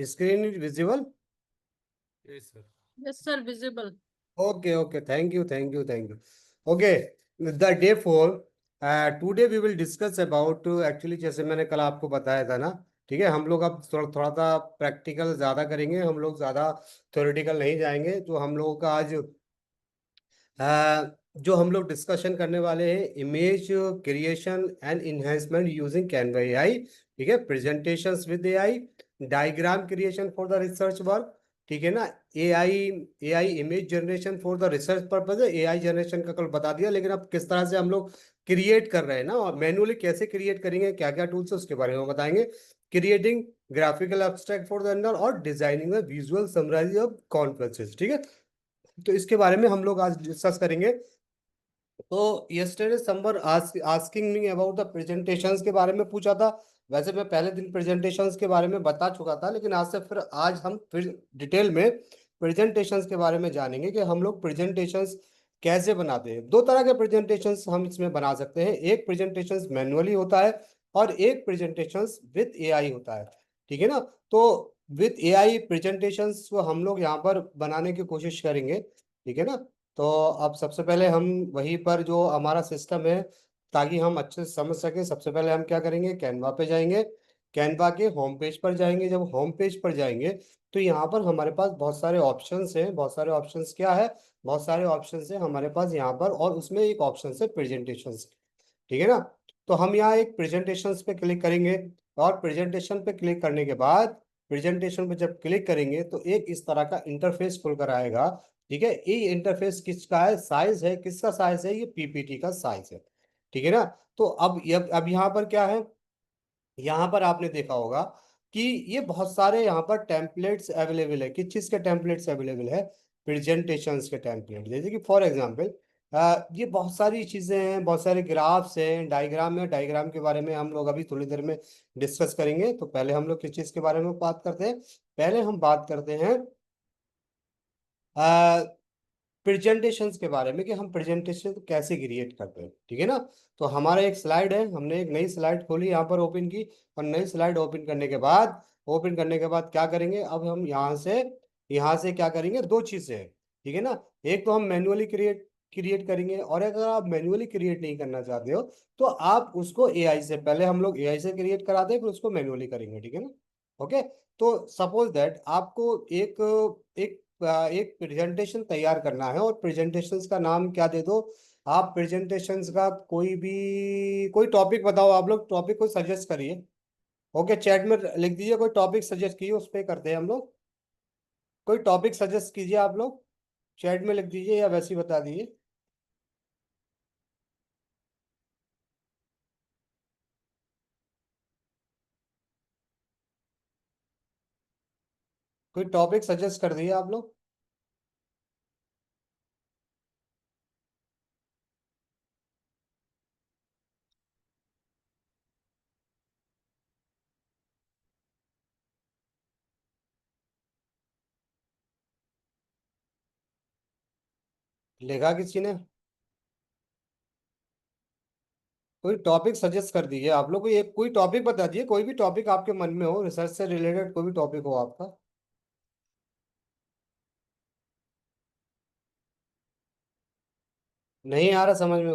Screen is visible? Yes, sir. Yes, sir, visible. Okay, okay. Thank you, thank you, thank you. Okay, the day 4. Today we will discuss about actually जैसे मैंने कल आपको बताया था ना, ठीक है। हम लोग अब थोड़ा थोड़ा सा प्रैक्टिकल ज्यादा करेंगे, हम लोग ज्यादा थ्योरेटिकल नहीं जाएंगे। तो हम लोगों का आज जो हम लोग डिस्कशन करने वाले हैं, image creation and enhancement using Canva AI, ठीक है। Presentations with AI, diagram creation for the research work, ठीक है ना। AI AI image generation for the research purpose है। एआई जनरेशन का कल बता दिया, लेकिन अब किस तरह से हम लोग क्रिएट कर रहे हैं ना, और मैनुअली कैसे क्रिएट करेंगे, क्या क्या टूल्स है उसके बारे में बताएंगे। Creating graphical abstract for the under और designing the visual summarize of conferences, ठीक है। तो इसके बारे में हम लोग आज डिस्कस करेंगे। तो yesterday someone asking me about the presentations के बारे में पूछा था। वैसे मैं पहले दिन प्रेजेंटेशंस के बारे में बता चुका था, लेकिन आज से फिर आज हम फिर डिटेल में प्रेजेंटेशंस के बारे में जानेंगे कि हम लोग प्रेजेंटेशंस कैसे बनाते हैं। दो तरह के प्रेजेंटेशंस हम इसमें बना सकते हैं। एक प्रेजेंटेशंस मैनुअली होता है और एक प्रेजेंटेशंस विद एआई होता है, ठीक है ना। तो विद एआई प्रेजेंटेशंस को हम लोग यहाँ पर बनाने की कोशिश करेंगे, ठीक है ना। तो अब सबसे पहले हम वहीं पर जो हमारा सिस्टम है, ताकि हम अच्छे से समझ सकें, सबसे पहले हम क्या करेंगे, कैनवा पे जाएंगे। कैनवा के होम पेज पर जाएंगे। जब होम पेज पर जाएंगे तो यहाँ पर हमारे पास बहुत सारे ऑप्शंस हैं। बहुत सारे ऑप्शंस क्या है, बहुत सारे ऑप्शंस हैं हमारे पास यहाँ पर, और उसमें एक ऑप्शन है प्रेजेंटेशन, ठीक है ना। तो हम यहाँ एक प्रेजेंटेशन पे क्लिक करेंगे, और प्रेजेंटेशन पे क्लिक करने के बाद प्रेजेंटेशन पे जब क्लिक करेंगे तो एक इस तरह का इंटरफेस खुलकर आएगा, ठीक है। ये इंटरफेस किसका है, साइज है, किसका साइज है, ये पीपीटी का साइज है, ठीक है ना। तो अब यहाँ पर क्या है, यहाँ पर आपने देखा होगा कि ये बहुत सारे यहाँ पर टेम्पलेट्स अवेलेबल है। किस चीज के टेम्पलेट्स अवेलेबल है, प्रेजेंटेशंस के टेम्पलेट। जैसे कि फॉर एग्जांपल ये बहुत सारी चीजें हैं, बहुत सारे ग्राफ्स हैं, डायग्राम है। डायग्राम के बारे में हम लोग अभी थोड़ी देर में डिस्कस करेंगे। तो पहले हम लोग किस चीज के बारे में बात करते हैं, पहले हम बात करते हैं प्रेजेंटेशंस के बारे में, कि हम प्रेजेंटेशन कैसे क्रिएट करते हैं, ठीक है ना। तो हमारा एक स्लाइड है, हमने एक नई स्लाइड खोली, यहाँ पर ओपन की, और नई स्लाइड ओपन करने के बाद क्या करेंगे, अब हम यहाँ से क्या करेंगे, दो चीजें हैं, ठीक है ना। एक तो हम मैनुअली क्रिएट क्रिएट करेंगे, और अगर आप मैनुअली क्रिएट नहीं करना चाहते हो तो आप उसको एआई से, पहले हम लोग एआई से क्रिएट कराते हैं, फिर उसको मैनुअली करेंगे, ठीक है ना। ओके। तो सपोज दैट आपको एक एक एक प्रेजेंटेशन तैयार करना है, और प्रेजेंटेशंस का नाम क्या दे दो आप, प्रेजेंटेशंस का कोई टॉपिक बताओ, आप लोग टॉपिक को सजेस्ट करिए। ओके, चैट में लिख दीजिए कोई टॉपिक सजेस्ट कीजिए, उस पर करते हैं हम लोग। कोई टॉपिक सजेस्ट कीजिए आप लोग, चैट में लिख दीजिए या वैसे ही बता दीजिए। कोई टॉपिक सजेस्ट कर दिए आप लोग। लिखा किसी ने, कोई टॉपिक सजेस्ट कर दीजिए आप लोग। कोई टॉपिक बता दीजिए, कोई भी टॉपिक आपके मन में हो, रिसर्च से रिलेटेड कोई भी टॉपिक हो आपका। नहीं आ रहा समझ में,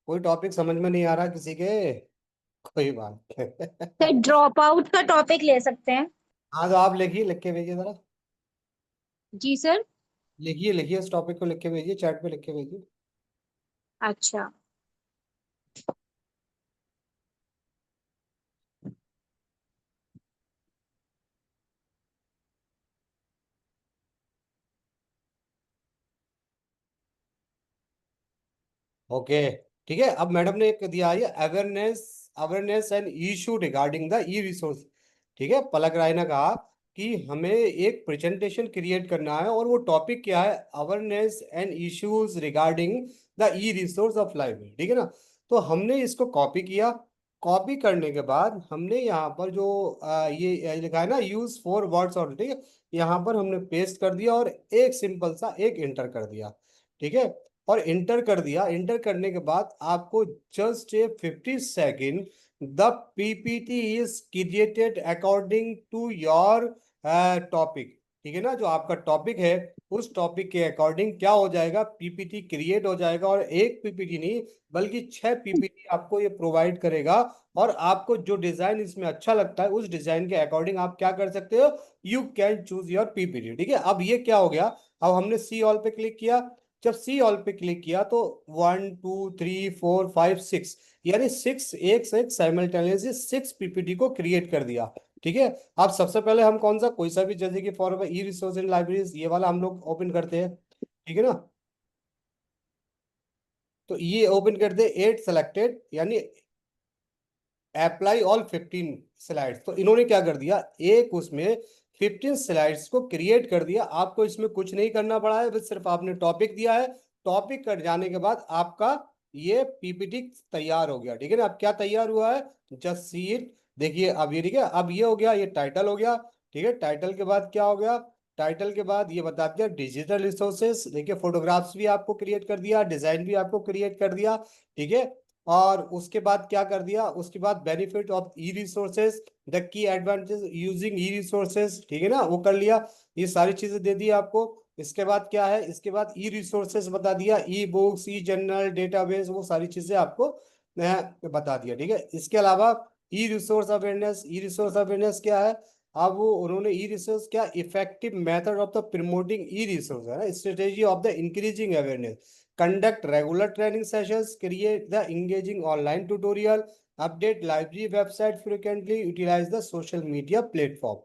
कोई टॉपिक समझ में नहीं आ रहा किसी के, कोई बात सर ड्रॉप आउट का टॉपिक ले सकते हैं। हाँ, तो आप लिखिए, लिख के भेजिए जरा। जी सर। लिखिए लिखिए, इस टॉपिक को लिख के भेजिए, चैट पे लिख के भेजिए। अच्छा। ओके, ठीक है। अब मैडम ने एक दिया है, awareness awareness and issue regarding the e resource, ठीक है। पलक राय ने कहा कि हमें एक प्रेजेंटेशन क्रिएट करना है, और वो टॉपिक क्या है, awareness and issues regarding the e resource of library, ठीक है ना। तो हमने इसको कॉपी किया। कॉपी करने के बाद हमने यहाँ पर जो ये लिखा है ना, यूज फोर वर्ड्स और, ठीक है, यहाँ पर हमने पेस्ट कर दिया, और एक सिंपल सा एक इंटर कर दिया, ठीक है। और इंटर कर दिया, इंटर करने के बाद आपको just a 50 second the PPT is created according to your topic. ठीक है ना, जो आपका टॉपिक है उस टॉपिक के अकॉर्डिंग क्या हो जाएगा, पीपीटी क्रिएट हो जाएगा। और एक पीपीटी नहीं बल्कि 6 पीपीटी आपको ये प्रोवाइड करेगा। और आपको जो डिजाइन इसमें अच्छा लगता है उस डिजाइन के अकॉर्डिंग आप क्या कर सकते हो, you can choose your PPT. ठीक है, अब ये क्या हो गया, अब हमने सी ऑल पे क्लिक किया। जब सी ऑल पे क्लिक किया तो 1 2 3 4 5 6 यानी 6 एक से एक साइमल्टेनियसली 6 पीपीटी को क्रिएट कर दिया। ठीक है, अब सबसे पहले हम कौन सा, कोई सा भी, जैसे कि for e resource in libraries, ये वाला हम लोग ओपन करते हैं। ठीक है ना, तो ये ओपन करते 8 सेलेक्टेड यानी अप्लाई ऑल 15 स्लाइड्स। तो इन्होंने क्या कर दिया, एक उसमें 15 स्लाइड्स को क्रिएट कर दिया। आपको इसमें कुछ नहीं करना पड़ा है, बस सिर्फ आपने टॉपिक दिया है। टॉपिक कट जाने के बाद आपका ये पीपीटी तैयार हो गया। ठीक है ना, अब क्या तैयार हुआ है, जस्ट सी इट। देखिए अब ये, ठीक है, अब ये हो गया, ये टाइटल हो गया। ठीक है, टाइटल के बाद क्या हो गया, टाइटल के बाद ये बता दिया डिजिटल रिसोर्सेस। देखिए फोटोग्राफ्स भी आपको क्रिएट कर दिया, डिजाइन भी आपको क्रिएट कर दिया। ठीक है, और उसके बाद क्या कर दिया, उसके बाद benefit of E resources, the key advantage using E resources. ठीक है ना, वो कर लिया, ये सारी चीजें दे दी आपको। इसके बाद क्या है, इसके बाद ई रिसोर्सेज बता दिया, ई बुक्स, ई जर्नल, डेटाबेस, वो सारी चीजें आपको बता दिया। ठीक है, इसके अलावा e resource awareness, e resource awareness क्या है, अब वो उन्होंने ई रिसोर्स क्या, effective method of the promoting e resource है ना, strategy of the increasing awareness, conduct regular training sessions, create the engaging online tutorial, update library website frequently, utilize the social media platform।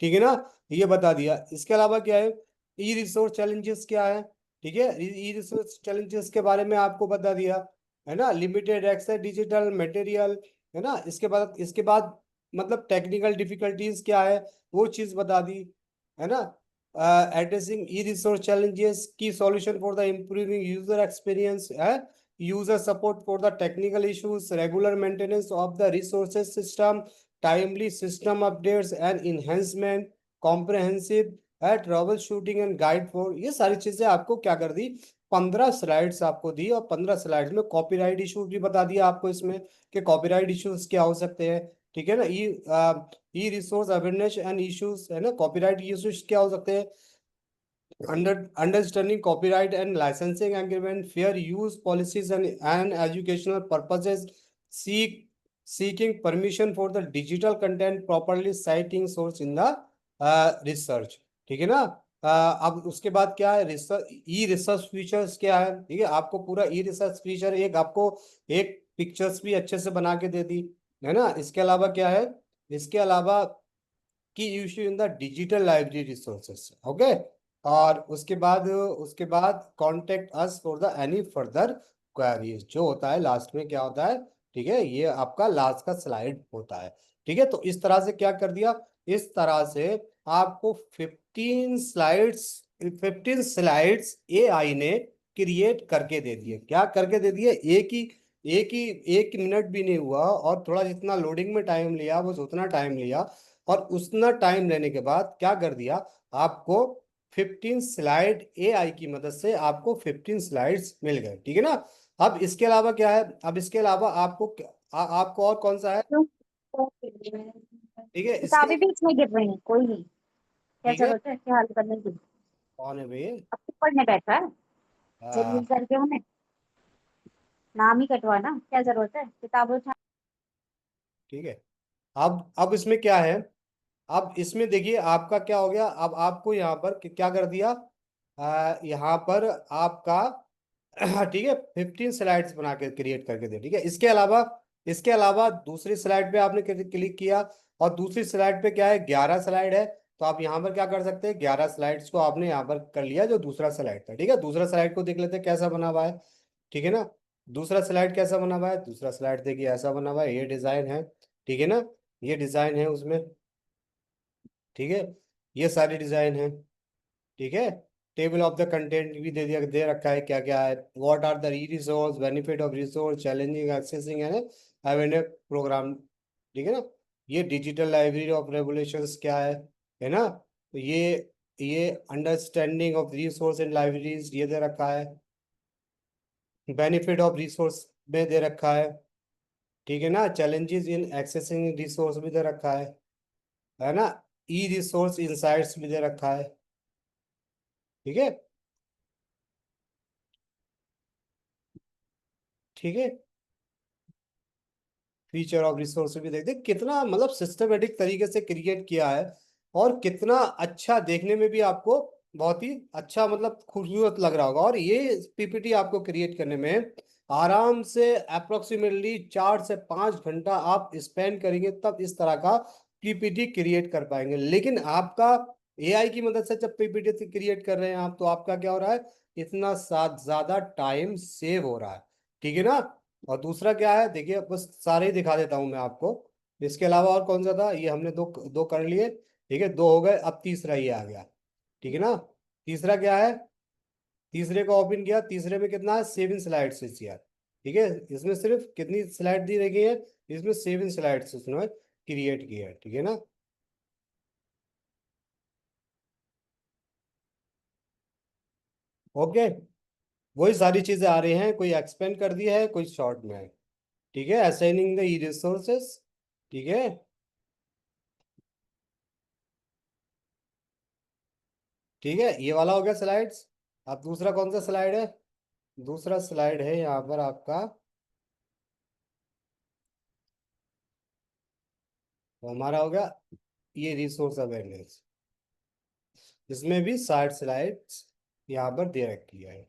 ठीक है ना, ये बता दिया। इसके अलावा क्या है, ई रिसोर्स चैलेंजेस क्या है। ठीक है, ई रिसोर्स चैलेंजेस के बारे में आपको बता दिया है ना, लिमिटेड एक्सेस डिजिटल मटेरियल है ना। इसके बाद मतलब टेक्निकल डिफिकल्टीज क्या है वो चीज बता दी है ना। Addressing e-resource challenges, key solution for the improving user experience, user support for the technical issues, regular maintenance of the resources system, timely system updates and enhancement, comprehensive trouble shooting and guide for, ये सारी चीजें आपको क्या कर दी, 15 slides आपको दी। और 15 slides में copyright issues भी बता दिया आपको इसमें, कि कॉपीराइट इश्यूज क्या हो सकते हैं। ठीक है ना, e resource awareness and issues है ना, कॉपीराइट इश्यूज क्या हो सकते हैं, understanding copyright and licensing agreement, fair use policies and educational purposes, seeking permission for the digital content, properly citing source in the research। ठीक है ना, अब उसके बाद क्या है, रिसर्च, ई रिसर्च फीचर्स क्या है। ठीक है, आपको पूरा ई रिसर्च फीचर, एक आपको एक पिक्चर्स भी अच्छे से बना के दे दी है ना। इसके अलावा क्या है, इसके अलावा की issue in the digital library resources. Okay, और उसके बाद contact us for the any further queries, जो होता है लास्ट में क्या होता है। ठीक है, ये आपका लास्ट का स्लाइड होता है। ठीक है, तो इस तरह से क्या कर दिया, इस तरह से आपको 15 स्लाइड्स एआई ने क्रिएट करके दे दिए। क्या करके दे दिए, एक मिनट भी नहीं हुआ, और थोड़ा जितना लोडिंग में टाइम लिया बस उतना टाइम लिया। और उतना टाइम लेने के बाद क्या कर दिया, आपको 15 स्लाइड एआई की मदद से आपको 15 स्लाइड्स मिल गए। ठीक है ना, अब इसके अलावा क्या है, अब इसके अलावा आपको और कौन सा है। क्यों? ठीक है, इसके, किताबें भी इसमें गिर रही हैं, कोई नहीं। क्या ठीक है, जरूरत है क्या हल करने की? कौन है भैया, अब तो पढ़ने बैठा है, जरूर करके उन्हें नाम ही कटवाना, क्या जरूरत है किताबें उठा। ठीक है, अब इसमें क्या है, अब इसमें देखिए आपका क्या हो गया, अब आपको यहाँ पर क्या कर दिया, यहाँ पर आपका ठीक है 15 स्लाइड्स बना के क्रिएट करके दे। ठीक है, इसके अलावा दूसरी स्लाइड पे आपने क्लिक किया, और दूसरी स्लाइड पे क्या है, 11 स्लाइड है। तो आप यहाँ पर क्या कर सकते हैं, 11 स्लाइड्स को आपने यहाँ पर कर लिया, जो दूसरा स्लाइड था। ठीक है, दूसरा स्लाइड को देख लेते हैं कैसा बना हुआ है। ठीक है ना, दूसरा स्लाइड कैसा बना हुआ है, दूसरा स्लाइड देखिए ऐसा बना हुआ है, ये डिजाइन है। ठीक है ना, ये डिजाइन है उसमें। ठीक है, ये सारी डिजाइन है। ठीक है, टेबल ऑफ द कंटेंट भी दे रखा है, क्या क्या है, what are the resource, benefit of resource, challenging accessing है प्रोग्राम। ठीक है ना, ये डिजिटल लाइब्रेरी ऑफ रेगुलेशंस क्या है ना, तो ये understanding of resource and libraries ये दे रखा है, बेनिफिट ऑफ रिसोर्स में दे रखा है। ठीक है ना, चैलेंजेस इन एक्सेसिंग रिसोर्स भी दे रखा है ना, ई रिसोर्स इंसाइट्स भी दे रखा है। ठीक है, ठीक है, फीचर ऑफ रिसोर्स भी देखते कितना मतलब सिस्टमेटिक तरीके से क्रिएट किया है, और कितना अच्छा देखने में भी आपको बहुत ही अच्छा मतलब खूबसूरत लग रहा होगा। और ये पीपीटी आपको क्रिएट करने में आराम से अप्रोक्सीमेटली 4 से 5 घंटा आप स्पेंड करेंगे, तब इस तरह का पीपीटी क्रिएट कर पाएंगे। लेकिन आपका एआई की मदद से जब पीपीटी क्रिएट कर रहे हैं आप, तो आपका क्या हो रहा है, इतना ज्यादा टाइम सेव हो रहा है। ठीक है ना। और दूसरा क्या है, देखिए बस सारे ही दिखा देता हूं मैं आपको। इसके अलावा और कौन सा था, ये हमने दो दो कर लिए। ठीक है, दो हो गए, अब तीसरा ये आ गया। ठीक है ना। तीसरा क्या है, तीसरे को ओपन किया, तीसरे में कितना है, 7 स्लाइड्स इस यार। ठीक है, इसमें सिर्फ कितनी स्लाइड दी गई है, इसमें 7 स्लाइड्स उसने क्रिएट किया है। ठीक है ना। ओके, वही सारी चीजें आ रही हैं, कोई एक्सपेंड कर दिया है, कोई शॉर्ट में है। ठीक है, असाइनिंग द ई रिसोर्सेस। ठीक है, ठीक है, ये वाला हो गया स्लाइड्स। अब दूसरा कौन सा स्लाइड है, दूसरा स्लाइड है यहाँ पर आपका, तो हमारा हो गया ये रिसोर्स अवेयरनेस। इसमें भी 60 स्लाइड्स यहाँ पर दे रखी है।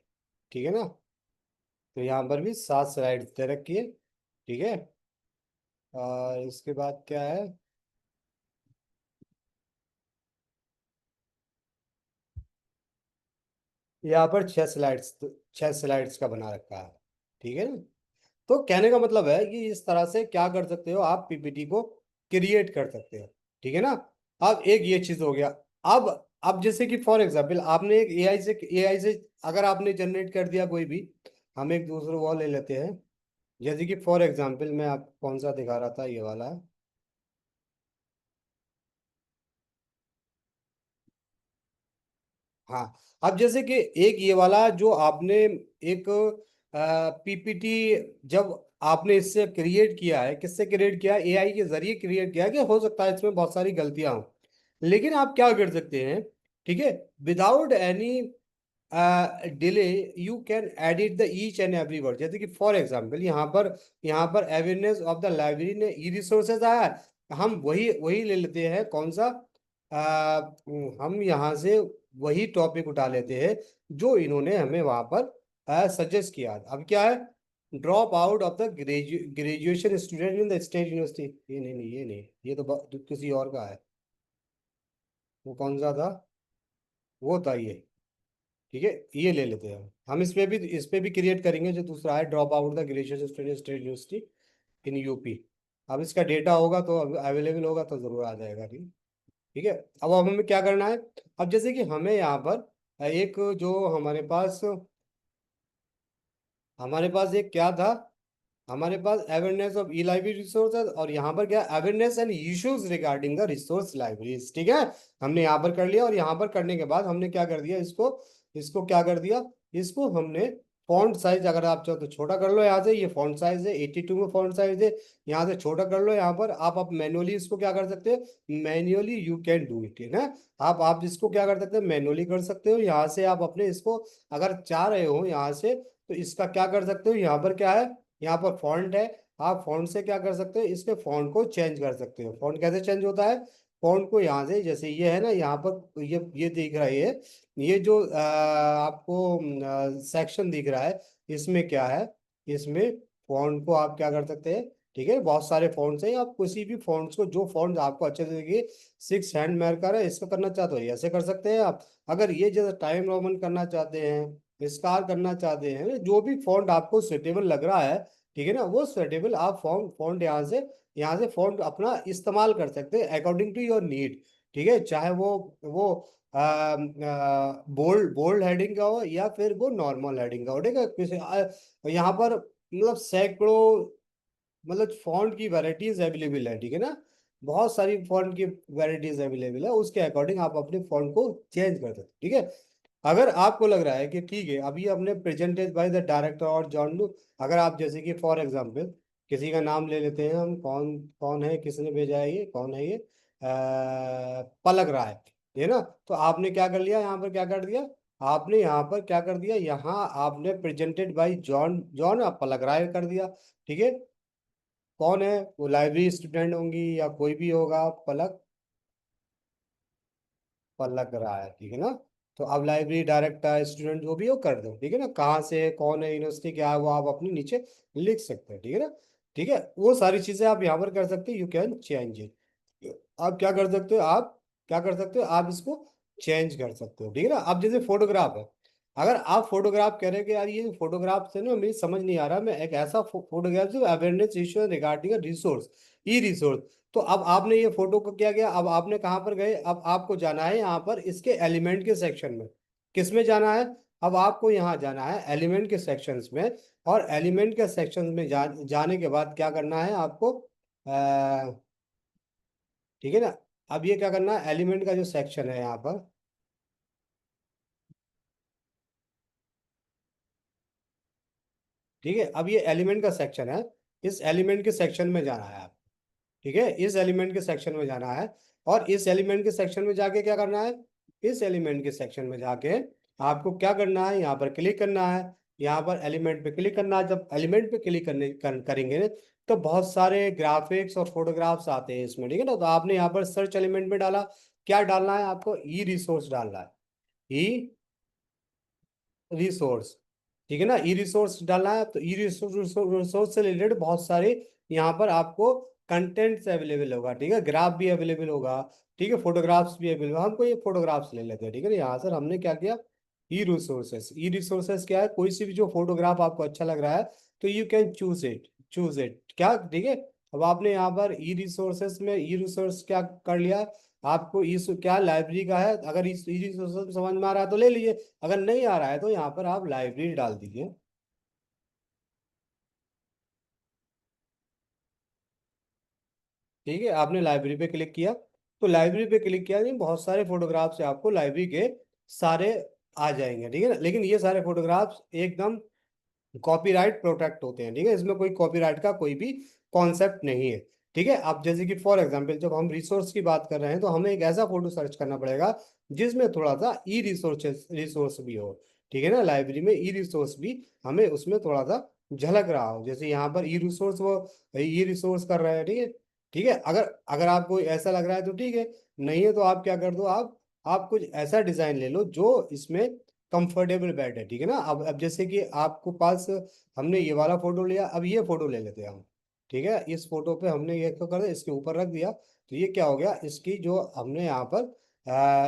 ठीक है ना, तो यहाँ पर भी 7 स्लाइड्स दे रखी है। ठीक है, और इसके बाद क्या है, यहाँ पर 6 स्लाइड्स, 6 स्लाइड्स का बना रखा है। ठीक है ना। तो कहने का मतलब है कि इस तरह से क्या कर सकते हो आप, पीपीटी को क्रिएट कर सकते हो। ठीक है ना। अब एक ये चीज हो गया। अब अब जैसे कि फॉर एग्जाम्पल आपने एक एआई से अगर आपने जनरेट कर दिया कोई भी, हम एक दूसरे वो ले लेते हैं। जैसे कि फॉर एग्जाम्पल मैं आप कौन सा दिखा रहा था, ये वाला। हाँ, अब जैसे कि एक ये वाला जो आपने एक पीपीटी जब आपने इससे क्रिएट किया है, किससे क्रिएट किया है, एआई के जरिए क्रिएट किया है, कि हो सकता है इसमें बहुत सारी गलतियां हो, लेकिन आप क्या कर सकते हैं, ठीक है, without any delay you can edit the each and every word. जैसे कि फॉर एग्जांपल यहाँ पर अवेयरनेस ऑफ द लाइब्रेरी ने ई रिसोर्सेज आया है, हम वही वही ले लेते हैं, कौन सा, हम यहाँ से वही टॉपिक उठा लेते हैं जो इन्होंने हमें वहां पर सजेस्ट किया। अब क्या है, drop out of the graduation student in the state university. ये नहीं नहीं, ये नहीं, ये तो किसी और का है। वो कौन सा था, वो था ये। ठीक है, ये ले लेते हैं हम इस पे भी क्रिएट करेंगे। जो दूसरा है, drop out the graduation student state university in UP. अब इसका डेटा होगा तो अवेलेबल होगा तो जरूर आ जाएगा। ठीक, ठीक है। अब हमें क्या करना है, अब जैसे कि हमें यहाँ पर एक जो हमारे पास एक क्या था, हमारे पास awareness of e library resources, और यहाँ पर क्या, awareness and issues regarding the resource libraries. ठीक है, हमने यहाँ पर कर लिया, और यहाँ पर करने के बाद हमने क्या कर दिया, इसको इसको क्या कर दिया, इसको हमने फॉन्ट साइज, अगर आप चाहो तो छोटा कर लो। यहाँ से ये फॉन्ट साइज है 82 में, फॉन्ट साइज है, यहाँ से छोटा कर लो। यहाँ पर आप मैनुअली इसको क्या कर सकते हो, manually you can do it है ना। आप इसको क्या कर सकते हो, मैनुअली कर सकते हो। यहाँ से आप अपने इसको अगर चाह रहे हो यहाँ से, तो इसका क्या कर सकते हो, यहाँ पर क्या है, यहाँ पर फॉन्ट है, आप फॉन्ट से क्या कर सकते हो, इसके फॉन्ट को चेंज कर सकते हो। फॉन्ट कैसे चेंज होता है, फॉन्ट को यहाँ से, जैसे ये है ना, यहाँ पर ये दिख रहा है, ये जो आपको सेक्शन दिख रहा है, इसमें क्या है, इसमें फॉन्ट को आप क्या कर सकते हैं, ठीक है, बहुत सारे फॉन्ट्स हैं, आप किसी भी फॉन्ट्स को, जो फॉन्ट आपको अच्छे से लगे, 6 हैंड मार्कर है, इसको करना चाहते हो ऐसे कर सकते हैं आप। अगर ये जैसे टाइम रोमन करना चाहते हैं, स्टार करना चाहते हैं, जो भी फॉन्ट आपको सुटेबल लग रहा है, ठीक है ना, वो सुटेबल आप फॉन्ट फॉन्ट यहाँ से फॉन्ट अपना इस्तेमाल कर सकते हैं अकॉर्डिंग टू योर नीड। ठीक है, चाहे वो बोल्ड बोल्ड हेडिंग का हो, या फिर वो नॉर्मल हेडिंग का हो। ठीक है, यहाँ पर मतलब सैकड़ों मतलब फॉन्ट की वैरायटीज अवेलेबल है। ठीक है ना, बहुत सारी फॉन्ट की वैरायटीज अवेलेबल है, उसके अकॉर्डिंग आप अपने फॉन्ट को चेंज कर सकते हैं। ठीक है, अगर आपको लग रहा है कि ठीक है, अभी हमने प्रेजेंटेड बाय द डायरेक्टर और जॉन लू, अगर आप जैसे कि फॉर एग्जांपल किसी का नाम ले लेते हैं हम, कौन कौन है, किसने भेजा है, ये कौन है, ये पलक राय, ये ना। तो आपने क्या कर लिया यहाँ पर, क्या कर दिया आपने यहाँ पर, क्या कर दिया, यहाँ आपने प्रेजेंटेड बाय जॉन जॉन पलक राय कर दिया। ठीक है, कौन है वो, लाइब्रेरी स्टूडेंट होंगी या कोई भी होगा, पलक पलक रहा है, ठीक है ना। तो अब लाइब्रेरी डायरेक्टर स्टूडेंट जो भी हो कर दो, ठीक है ना, कहाँ से है, कौन है, यूनिवर्सिटी क्या है, वो आप अपने नीचे लिख सकते हैं, ठीक है ना। ठीक है, वो सारी चीजें आप यहाँ पर कर सकते हो, यू कैन चेंज इट। आप क्या कर सकते हो, आप क्या कर सकते हो, आप इसको चेंज कर सकते हो, ठीक है ना। अब जैसे फोटोग्राफ है, अगर आप फोटोग्राफ कह रहे हो कि यार ये फोटोग्राफ से ना मेरी समझ नहीं आ रहा, मैं एक ऐसा फोटोग्राफ जो awareness issue regarding resource, e resource. तो अब आपने ये फोटो को क्या किया, अब आपने कहाँ पर गए, अब आपको जाना है यहाँ पर इसके एलिमेंट के सेक्शन में। किस में जाना है, अब आपको यहाँ जाना है एलिमेंट के सेक्शंस में। और एलिमेंट के सेक्शन में जाने के बाद क्या करना है आपको, ठीक है ना। अब ये क्या करना है, एलिमेंट का जो सेक्शन है यहाँ पर, ठीक है, अब ये एलिमेंट का सेक्शन है, इस एलिमेंट के सेक्शन में जाना है आप। ठीक है, इस एलिमेंट के सेक्शन में जाना है। और इस एलिमेंट के सेक्शन में जाके क्या करना है, इस एलिमेंट के सेक्शन में जाके आपको क्या करना है, यहाँ पर क्लिक करना है, यहाँ पर एलिमेंट पे क्लिक करना है। जब एलिमेंट पे क्लिक करेंगे ना, तो बहुत सारे ग्राफिक्स और फोटोग्राफ्स आते हैं इसमें, ठीक है ना। तो आपने यहाँ पर सर्च एलिमेंट में डाला, क्या डालना है आपको, ई रिसोर्स डालना है, ई रिसोर्स, ठीक है ना, ई रिसोर्स डालना है। तो ई रिसोर्स से रिलेटेड बहुत सारे यहाँ पर आपको कंटेंट्स अवेलेबल होगा, ठीक है, ग्राफ भी अवेलेबल होगा, ठीक है, फोटोग्राफ्स भी अवेलेबल। हमको ये फोटोग्राफ्स ले लेते हैं, ठीक है ना। यहाँ सर हमने क्या किया, ई रिसोर्सेस, ई रिसोर्सेस क्या है, कोई सी भी जो फोटोग्राफ आपको अच्छा लग रहा है तो यू कैन चूज इट क्या, ठीक है। अब आपने यहाँ पर ई रिसोर्सेस में ई रिसोर्स क्या कर लिया, आपको इस क्या लाइब्रेरी का है, अगर इस ई रिसोर्स समझ में आ रहा है तो ले लीजिए, अगर नहीं आ रहा है तो यहाँ पर आप लाइब्रेरी डाल दीजिए। ठीक है, आपने लाइब्रेरी पे क्लिक किया, तो लाइब्रेरी पे क्लिक किया नहीं, बहुत सारे फोटोग्राफ्स आपको लाइब्रेरी के सारे आ जाएंगे, ठीक है ना। लेकिन ये सारे फोटोग्राफ्स एकदम कॉपीराइट प्रोटेक्ट होते हैं, ठीक है, इसमें कोई कॉपीराइट का कोई भी कॉन्सेप्ट नहीं है। ठीक है, अब जैसे कि फॉर एग्जांपल जब हम रिसोर्स की बात कर रहे हैं तो हमें एक ऐसा फोटो सर्च करना पड़ेगा जिसमें थोड़ा सा ई रिसोर्स रिसोर्स भी हो, ठीक है ना। लाइब्रेरी में ई रिसोर्स भी हमें उसमें थोड़ा सा झलक रहा हो, जैसे यहाँ पर ई रिसोर्स, वो ई रिसोर्स कर रहे हैं, ठीक है। ठीक है, अगर अगर आपको ऐसा लग रहा है तो ठीक है, नहीं है तो आप क्या कर दो, आप कुछ ऐसा डिजाइन ले लो जो इसमें कंफर्टेबल बैठ है, ठीक है ना। अब जैसे कि आपको पास, हमने ये वाला फोटो लिया, अब ये फोटो ले लेते हैं हम, ठीक है। इस फोटो पे हमने ये तो कर दिया, इसके ऊपर रख दिया, तो ये क्या हो गया, इसकी जो हमने यहाँ पर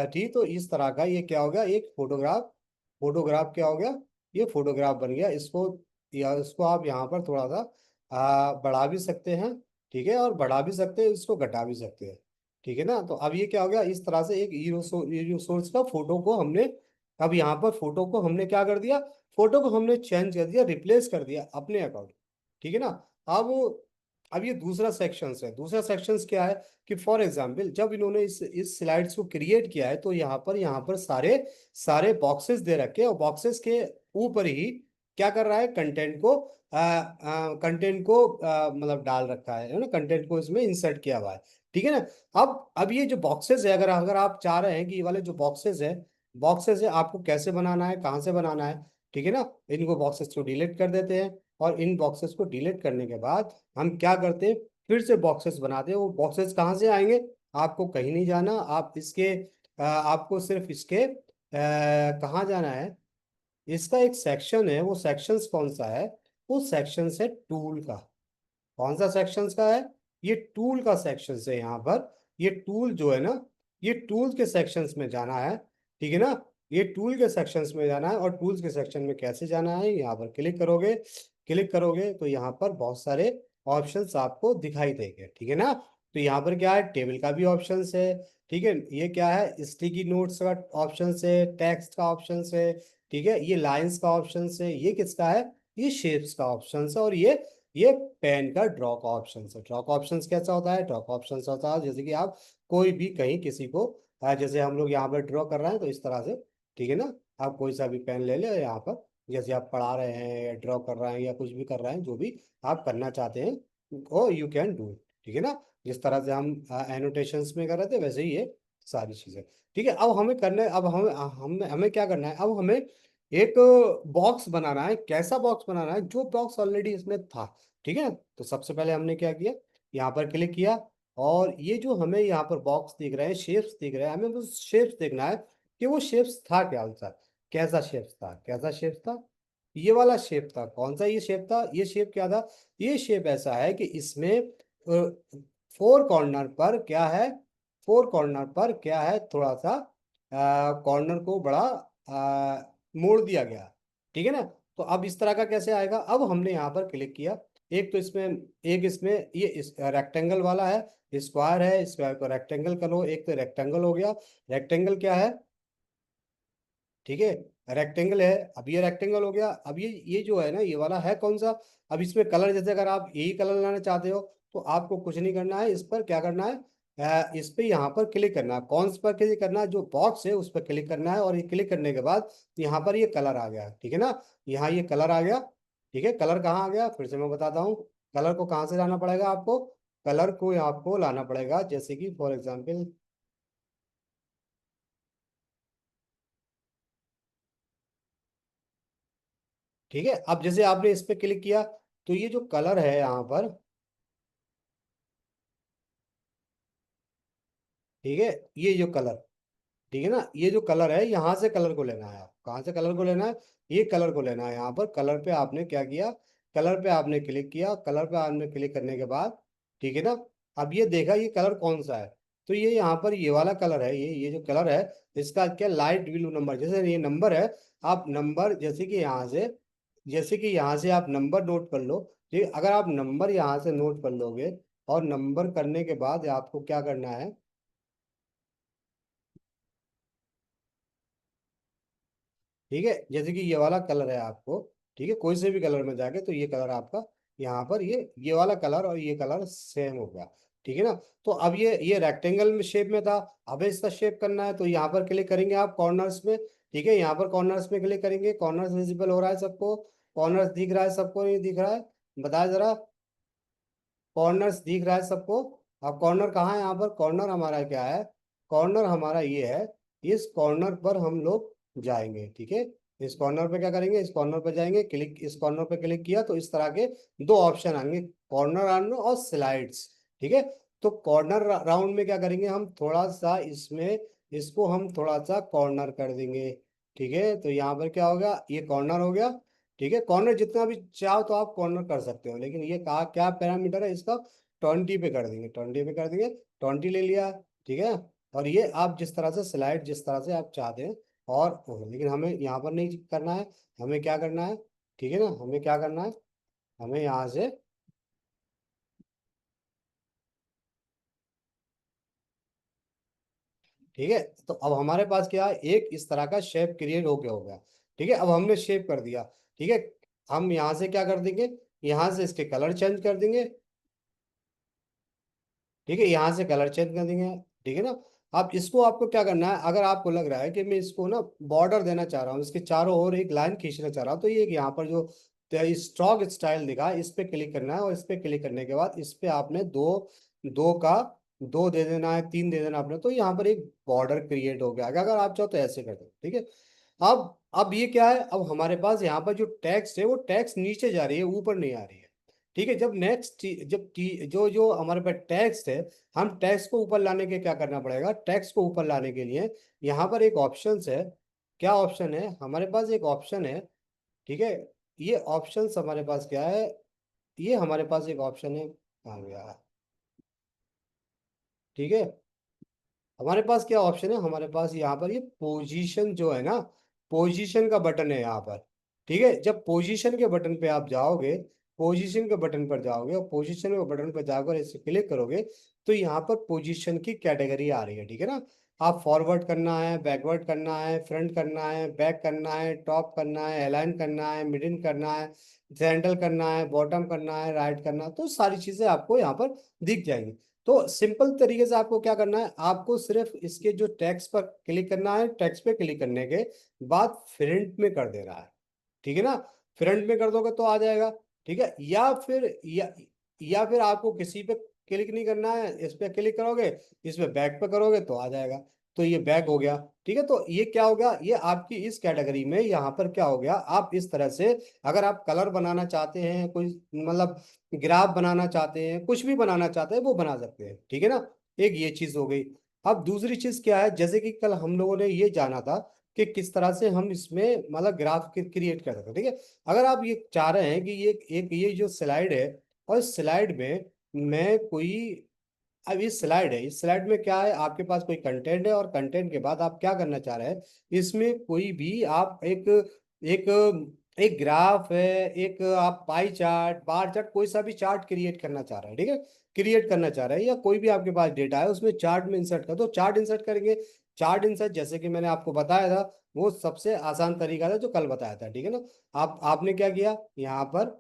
ठीक, तो इस तरह का ये क्या हो गया, एक फोटोग्राफ, फोटोग्राफ क्या हो गया, ये फोटोग्राफ बन गया। इसको या इसको आप यहाँ पर थोड़ा सा बढ़ा भी सकते हैं, ठीक है, और बढ़ा भी सकते हैं, इसको घटा भी सकते हैं, ठीक है ना। तो अब ये क्या हो गया, इस तरह से एक हीरो सोर्स का फोटो को हमने, अब यहाँ पर फोटो को हमने क्या कर दिया, फोटो को हमने चेंज कर दिया, रिप्लेस कर दिया अपने अकाउंट, ठीक है ना। अब अब ये दूसरा सेक्शंस है, दूसरा सेक्शंस क्या है कि फॉर एग्जांपल जब इन्होंने इस स्लाइड्स को क्रिएट किया है तो यहाँ पर सारे सारे बॉक्सेस दे रखे हैं, और बॉक्सेस के ऊपर ही क्या कर रहा है, कंटेंट को मतलब डाल रखा है ना, कंटेंट को इसमें इंसर्ट किया हुआ है, ठीक है ना। अब ये जो बॉक्सेस है, अगर अगर आप चाह रहे हैं कि ये वाले जो बॉक्सेस है आपको कैसे बनाना है, कहाँ से बनाना है, ठीक है ना, इनको बॉक्सेस को डिलीट कर देते हैं। और इन बॉक्सेस को डिलीट करने के बाद हम क्या करते हैं, फिर से बॉक्सेस बनाते हैं। वो बॉक्सेस कहाँ से आएंगे, आपको कहीं नहीं जाना, आप इसके आपको सिर्फ इसके कहाँ जाना है, इसका एक सेक्शन है, वो सेक्शंस कौन सा है, वो सेक्शन है टूल का। कौन सा सेक्शंस का है, ये टूल का सेक्शन है। यहाँ पर ये टूल जो है ना, ये टूल के सेक्शंस में जाना है, ठीक है ना। ये टूल के सेक्शंस में जाना है, और टूल्स के सेक्शन में कैसे जाना है, यहाँ पर क्लिक करोगे, क्लिक करोगे तो यहाँ पर बहुत सारे ऑप्शंस आपको दिखाई देंगे, ठीक है ना। तो यहाँ पर क्या है, टेबल का भी ऑप्शन है, ठीक है, ये क्या है, स्टिकी नोट्स का ऑप्शन है, टेक्स्ट का ऑप्शन है, ठीक है, ये लाइंस का ऑप्शन है, ये किसका है, ये शेप्स का ऑप्शन है, और ये पेन का ड्रॉ का ऑप्शन है। ड्रॉ का ऑप्शन कैसा होता है, ड्रॉ का ऑप्शन होता है जैसे कि आप कोई भी कहीं किसी को जैसे हम लोग यहाँ पर ड्रॉ कर रहे हैं तो इस तरह से, ठीक है ना, आप कोई सा भी पेन ले ले यहाँ पर जैसे आप पढ़ा रहे हैं या ड्रॉ कर रहे हैं या कुछ भी कर रहे हैं, जो भी आप करना चाहते हैं वो यू कैन डू इट, ठीक है ना। जिस तरह से हम एनोटेशंस में कर रहे थे वैसे ही ये सारी चीजें, ठीक है। अब हमें करना है, अब हमें हमें क्या करना है, अब हमें एक बॉक्स बनाना है। कैसा बॉक्स बनाना है? जो बॉक्स ऑलरेडी इसमें था, ठीक है। तो सबसे पहले हमने क्या किया, यहाँ पर क्लिक किया, और ये जो हमें यहाँ पर बॉक्स दिख रहे हैं, शेप्स दिख रहे हैं, हमें वो शेप्स देखना है कि वो शेप्स था क्या आंसर, कैसा शेप्स था, कैसा शेप्स था, ये वाला शेप था। कौन सा ये शेप था? ये शेप क्या था? ये शेप ऐसा है कि इसमें फोर कॉर्नर पर क्या है, फोर कॉर्नर पर क्या है, थोड़ा सा कॉर्नर को बड़ा मोड़ दिया गया, ठीक है ना। तो अब इस तरह का कैसे आएगा? अब हमने यहाँ पर क्लिक किया, एक तो इसमें, एक इसमें ये इस रेक्टेंगल वाला है, स्क्वायर है, स्क्वायर को रेक्टेंगल करो, एक तो रेक्टेंगल हो गया। रेक्टेंगल क्या है? ठीक है, रेक्टेंगल है। अब ये रेक्टेंगल हो गया। अब ये जो है ना, ये वाला है कौन सा? अब इसमें कलर, जैसे अगर आप यही कलर लाना चाहते हो तो आपको कुछ नहीं करना है, इस पर क्या करना है, इस पे यहाँ पर क्लिक करना है। कौन स पर क्लिक करना है? जो बॉक्स है उस पर क्लिक करना है, और ये क्लिक करने के बाद यहाँ पर ये कलर आ गया, ठीक है ना। यहाँ ये कलर आ गया, ठीक है। कलर कहाँ आ गया? फिर से मैं बताता हूँ, कलर को कहाँ से लाना पड़ेगा आपको? कलर को आपको लाना पड़ेगा, जैसे कि फॉर एग्जाम्पल, ठीक है। अब जैसे आपने इस पे क्लिक किया तो ये जो कलर है यहाँ पर, ठीक है, ये जो कलर, ठीक है ना, ये जो कलर है, यहाँ से कलर को लेना है। आप कहाँ से कलर को लेना है? ये कलर को लेना है। यहाँ पर कलर पे आपने क्या किया, कलर पे आपने क्लिक किया, कलर पे आपने क्लिक करने के बाद, ठीक है ना, अब ये देखा ये कलर कौन सा है, तो ये यहाँ पर ये वाला कलर है, ये जो कलर है, इसका क्या, लाइट ब्लू नंबर, जैसे ये नंबर है। आप नंबर, जैसे कि यहाँ से आप नंबर नोट कर लो, ठीक है? अगर आप नंबर यहाँ से नोट कर लोगे, और नंबर करने के बाद आपको क्या करना है, ठीक है, जैसे कि ये वाला कलर है आपको, ठीक है, कोई से भी कलर में जाके, तो ये कलर आपका यहाँ पर, ये वाला कलर और ये कलर सेम हो गया, ठीक है ना। तो अब ये रेक्टेंगल में शेप में था, अब इसका शेप करना है, तो यहाँ पर क्लिक करेंगे आप कॉर्नर्स में, ठीक है। यहाँ पर कॉर्नर्स में क्लिक करेंगे, कॉर्नर्स विजिबल हो रहा है सबको? कॉर्नर्स दिख रहा है सबको, नहीं दिख रहा है? बताया जरा, कॉर्नर्स दिख रहा है सबको? अब कॉर्नर कहाँ है? यहाँ पर कॉर्नर हमारा क्या है, कॉर्नर हमारा ये है, इस कॉर्नर पर हम लोग जाएंगे, ठीक है। इस कॉर्नर पे क्या करेंगे, इस कॉर्नर पे जाएंगे, क्लिक, इस कॉर्नर पे क्लिक किया तो इस तरह के दो ऑप्शन आएंगे, कॉर्नर राउंड और स्लाइड्स, ठीक है। तो कॉर्नर राउंड में क्या करेंगे, हम थोड़ा सा इसमें, इसको हम थोड़ा सा कॉर्नर कर देंगे, ठीक है। तो यहाँ पर क्या होगा, ये कॉर्नर हो गया, ठीक है। कॉर्नर जितना भी चाहो तो आप कॉर्नर कर सकते हो, लेकिन ये कहा क्या पैरामीटर है इसका, 20 पे कर देंगे, 20 पे कर देंगे, 20 ले लिया, ठीक है। और ये आप जिस तरह से स्लाइड, जिस तरह से आप चाहते हैं, लेकिन हमें यहाँ पर नहीं करना है, हमें क्या करना है, ठीक है ना, हमें क्या करना है, हमें यहाँ से, ठीक है। तो अब हमारे पास क्या है, एक इस तरह का शेप क्रिएट हो गया, ठीक है। अब हमने शेप कर दिया, ठीक है। हम यहाँ से क्या कर देंगे, यहाँ से इसके कलर चेंज कर देंगे, ठीक है, यहाँ से कलर चेंज कर देंगे, ठीक है ना। अब इसको आपको क्या करना है, अगर आपको लग रहा है कि मैं इसको ना बॉर्डर देना चाह रहा हूँ, इसके चारों ओर एक लाइन खींचना चाह रहा हूँ, तो ये यहाँ पर जो स्ट्रोक स्टाइल दिखा है, इस पे क्लिक करना है, और इस पे क्लिक करने के बाद इस पे आपने दो, दो का दो दे देना है, तीन दे देना आपने, तो यहाँ पर एक बॉर्डर क्रिएट हो गया। अगर आप चाहो तो ऐसे कर दो, ठीक है। अब ये क्या है, अब हमारे पास यहाँ पर जो टेक्स्ट है वो टेक्स्ट नीचे जा रही है, ऊपर नहीं आ रही है, ठीक है। जब नेक्स्ट, जो जो हमारे पास टेक्स्ट है, हम टेक्स्ट को ऊपर लाने के क्या करना पड़ेगा, टेक्स्ट को ऊपर लाने के लिए यहाँ पर एक ऑप्शन है। क्या ऑप्शन है हमारे पास? एक ऑप्शन है, ठीक है। ये ऑप्शन हमारे पास क्या है, ये हमारे पास एक ऑप्शन है, आ गया, ठीक है। हमारे पास क्या ऑप्शन है, हमारे पास यहाँ पर ये पोजीशन जो है ना, पोजीशन का बटन है यहाँ पर, ठीक है। जब पोजीशन के बटन पे आप जाओगे, पोजीशन के बटन पर जाओगे, और पोजीशन के बटन पर जाकर इसे क्लिक करोगे, तो यहाँ पर पोजीशन की कैटेगरी आ रही है, ठीक है ना। आप फॉरवर्ड करना है, बैकवर्ड करना है, फ्रंट करना है, बैक करना है, टॉप करना है, अलाइन करना है, मिडिल करना है, सेंट्रल करना है, बॉटम करना है, राइट करना है, तो सारी चीजें आपको यहाँ पर दिख जाएंगी। तो सिंपल तरीके से आपको क्या करना है, आपको सिर्फ इसके जो टेक्स्ट पर क्लिक करना है, टेक्स्ट पे क्लिक करने के बाद प्रिंट में कर देना है, ठीक है ना, फ्रंट में कर दोगे तो आ जाएगा, ठीक है। या फिर आपको किसी पे क्लिक नहीं करना है, इस पे क्लिक करोगे, इस पे बैक पे करोगे तो आ जाएगा। तो ये बैक हो गया, ठीक है। तो ये क्या हो गया, ये आपकी इस कैटेगरी में यहाँ पर क्या हो गया, आप इस तरह से अगर आप कलर बनाना चाहते हैं, कोई मतलब ग्राफ बनाना चाहते हैं, कुछ भी बनाना चाहते हैं वो बना सकते हैं, ठीक है ना। एक ये चीज हो गई। अब दूसरी चीज क्या है, जैसे कि कल हम लोगों ने ये जाना था कि किस तरह से हम इसमें मतलब ग्राफ क्रिएट कर सकते हैं, ठीक है। अगर आप ये चाह रहे हैं कि ये एक ये जो स्लाइड है, और इस स्लाइड में मैं कोई, अब ये स्लाइड है, इस स्लाइड में क्या है, आपके पास कोई कंटेंट है, और कंटेंट के बाद आप क्या करना चाह रहे हैं, इसमें कोई भी आप एक एक एक ग्राफ है, एक आप पाई चार्ट, बार चार्ट, कोई सा भी चार्ट क्रिएट करना चाह रहे हैं, ठीक है। क्रिएट करना चाह रहे हैं, या कोई भी आपके पास डेटा है उसमें चार्ट में इंसर्ट कर दो, चार्ट इंसर्ट करेंगे। चार्ट इंसर्ट जैसे कि मैंने आपको बताया था, वो सबसे आसान तरीका था जो कल बताया था, ठीक है ना। आपने क्या किया यहाँ पर,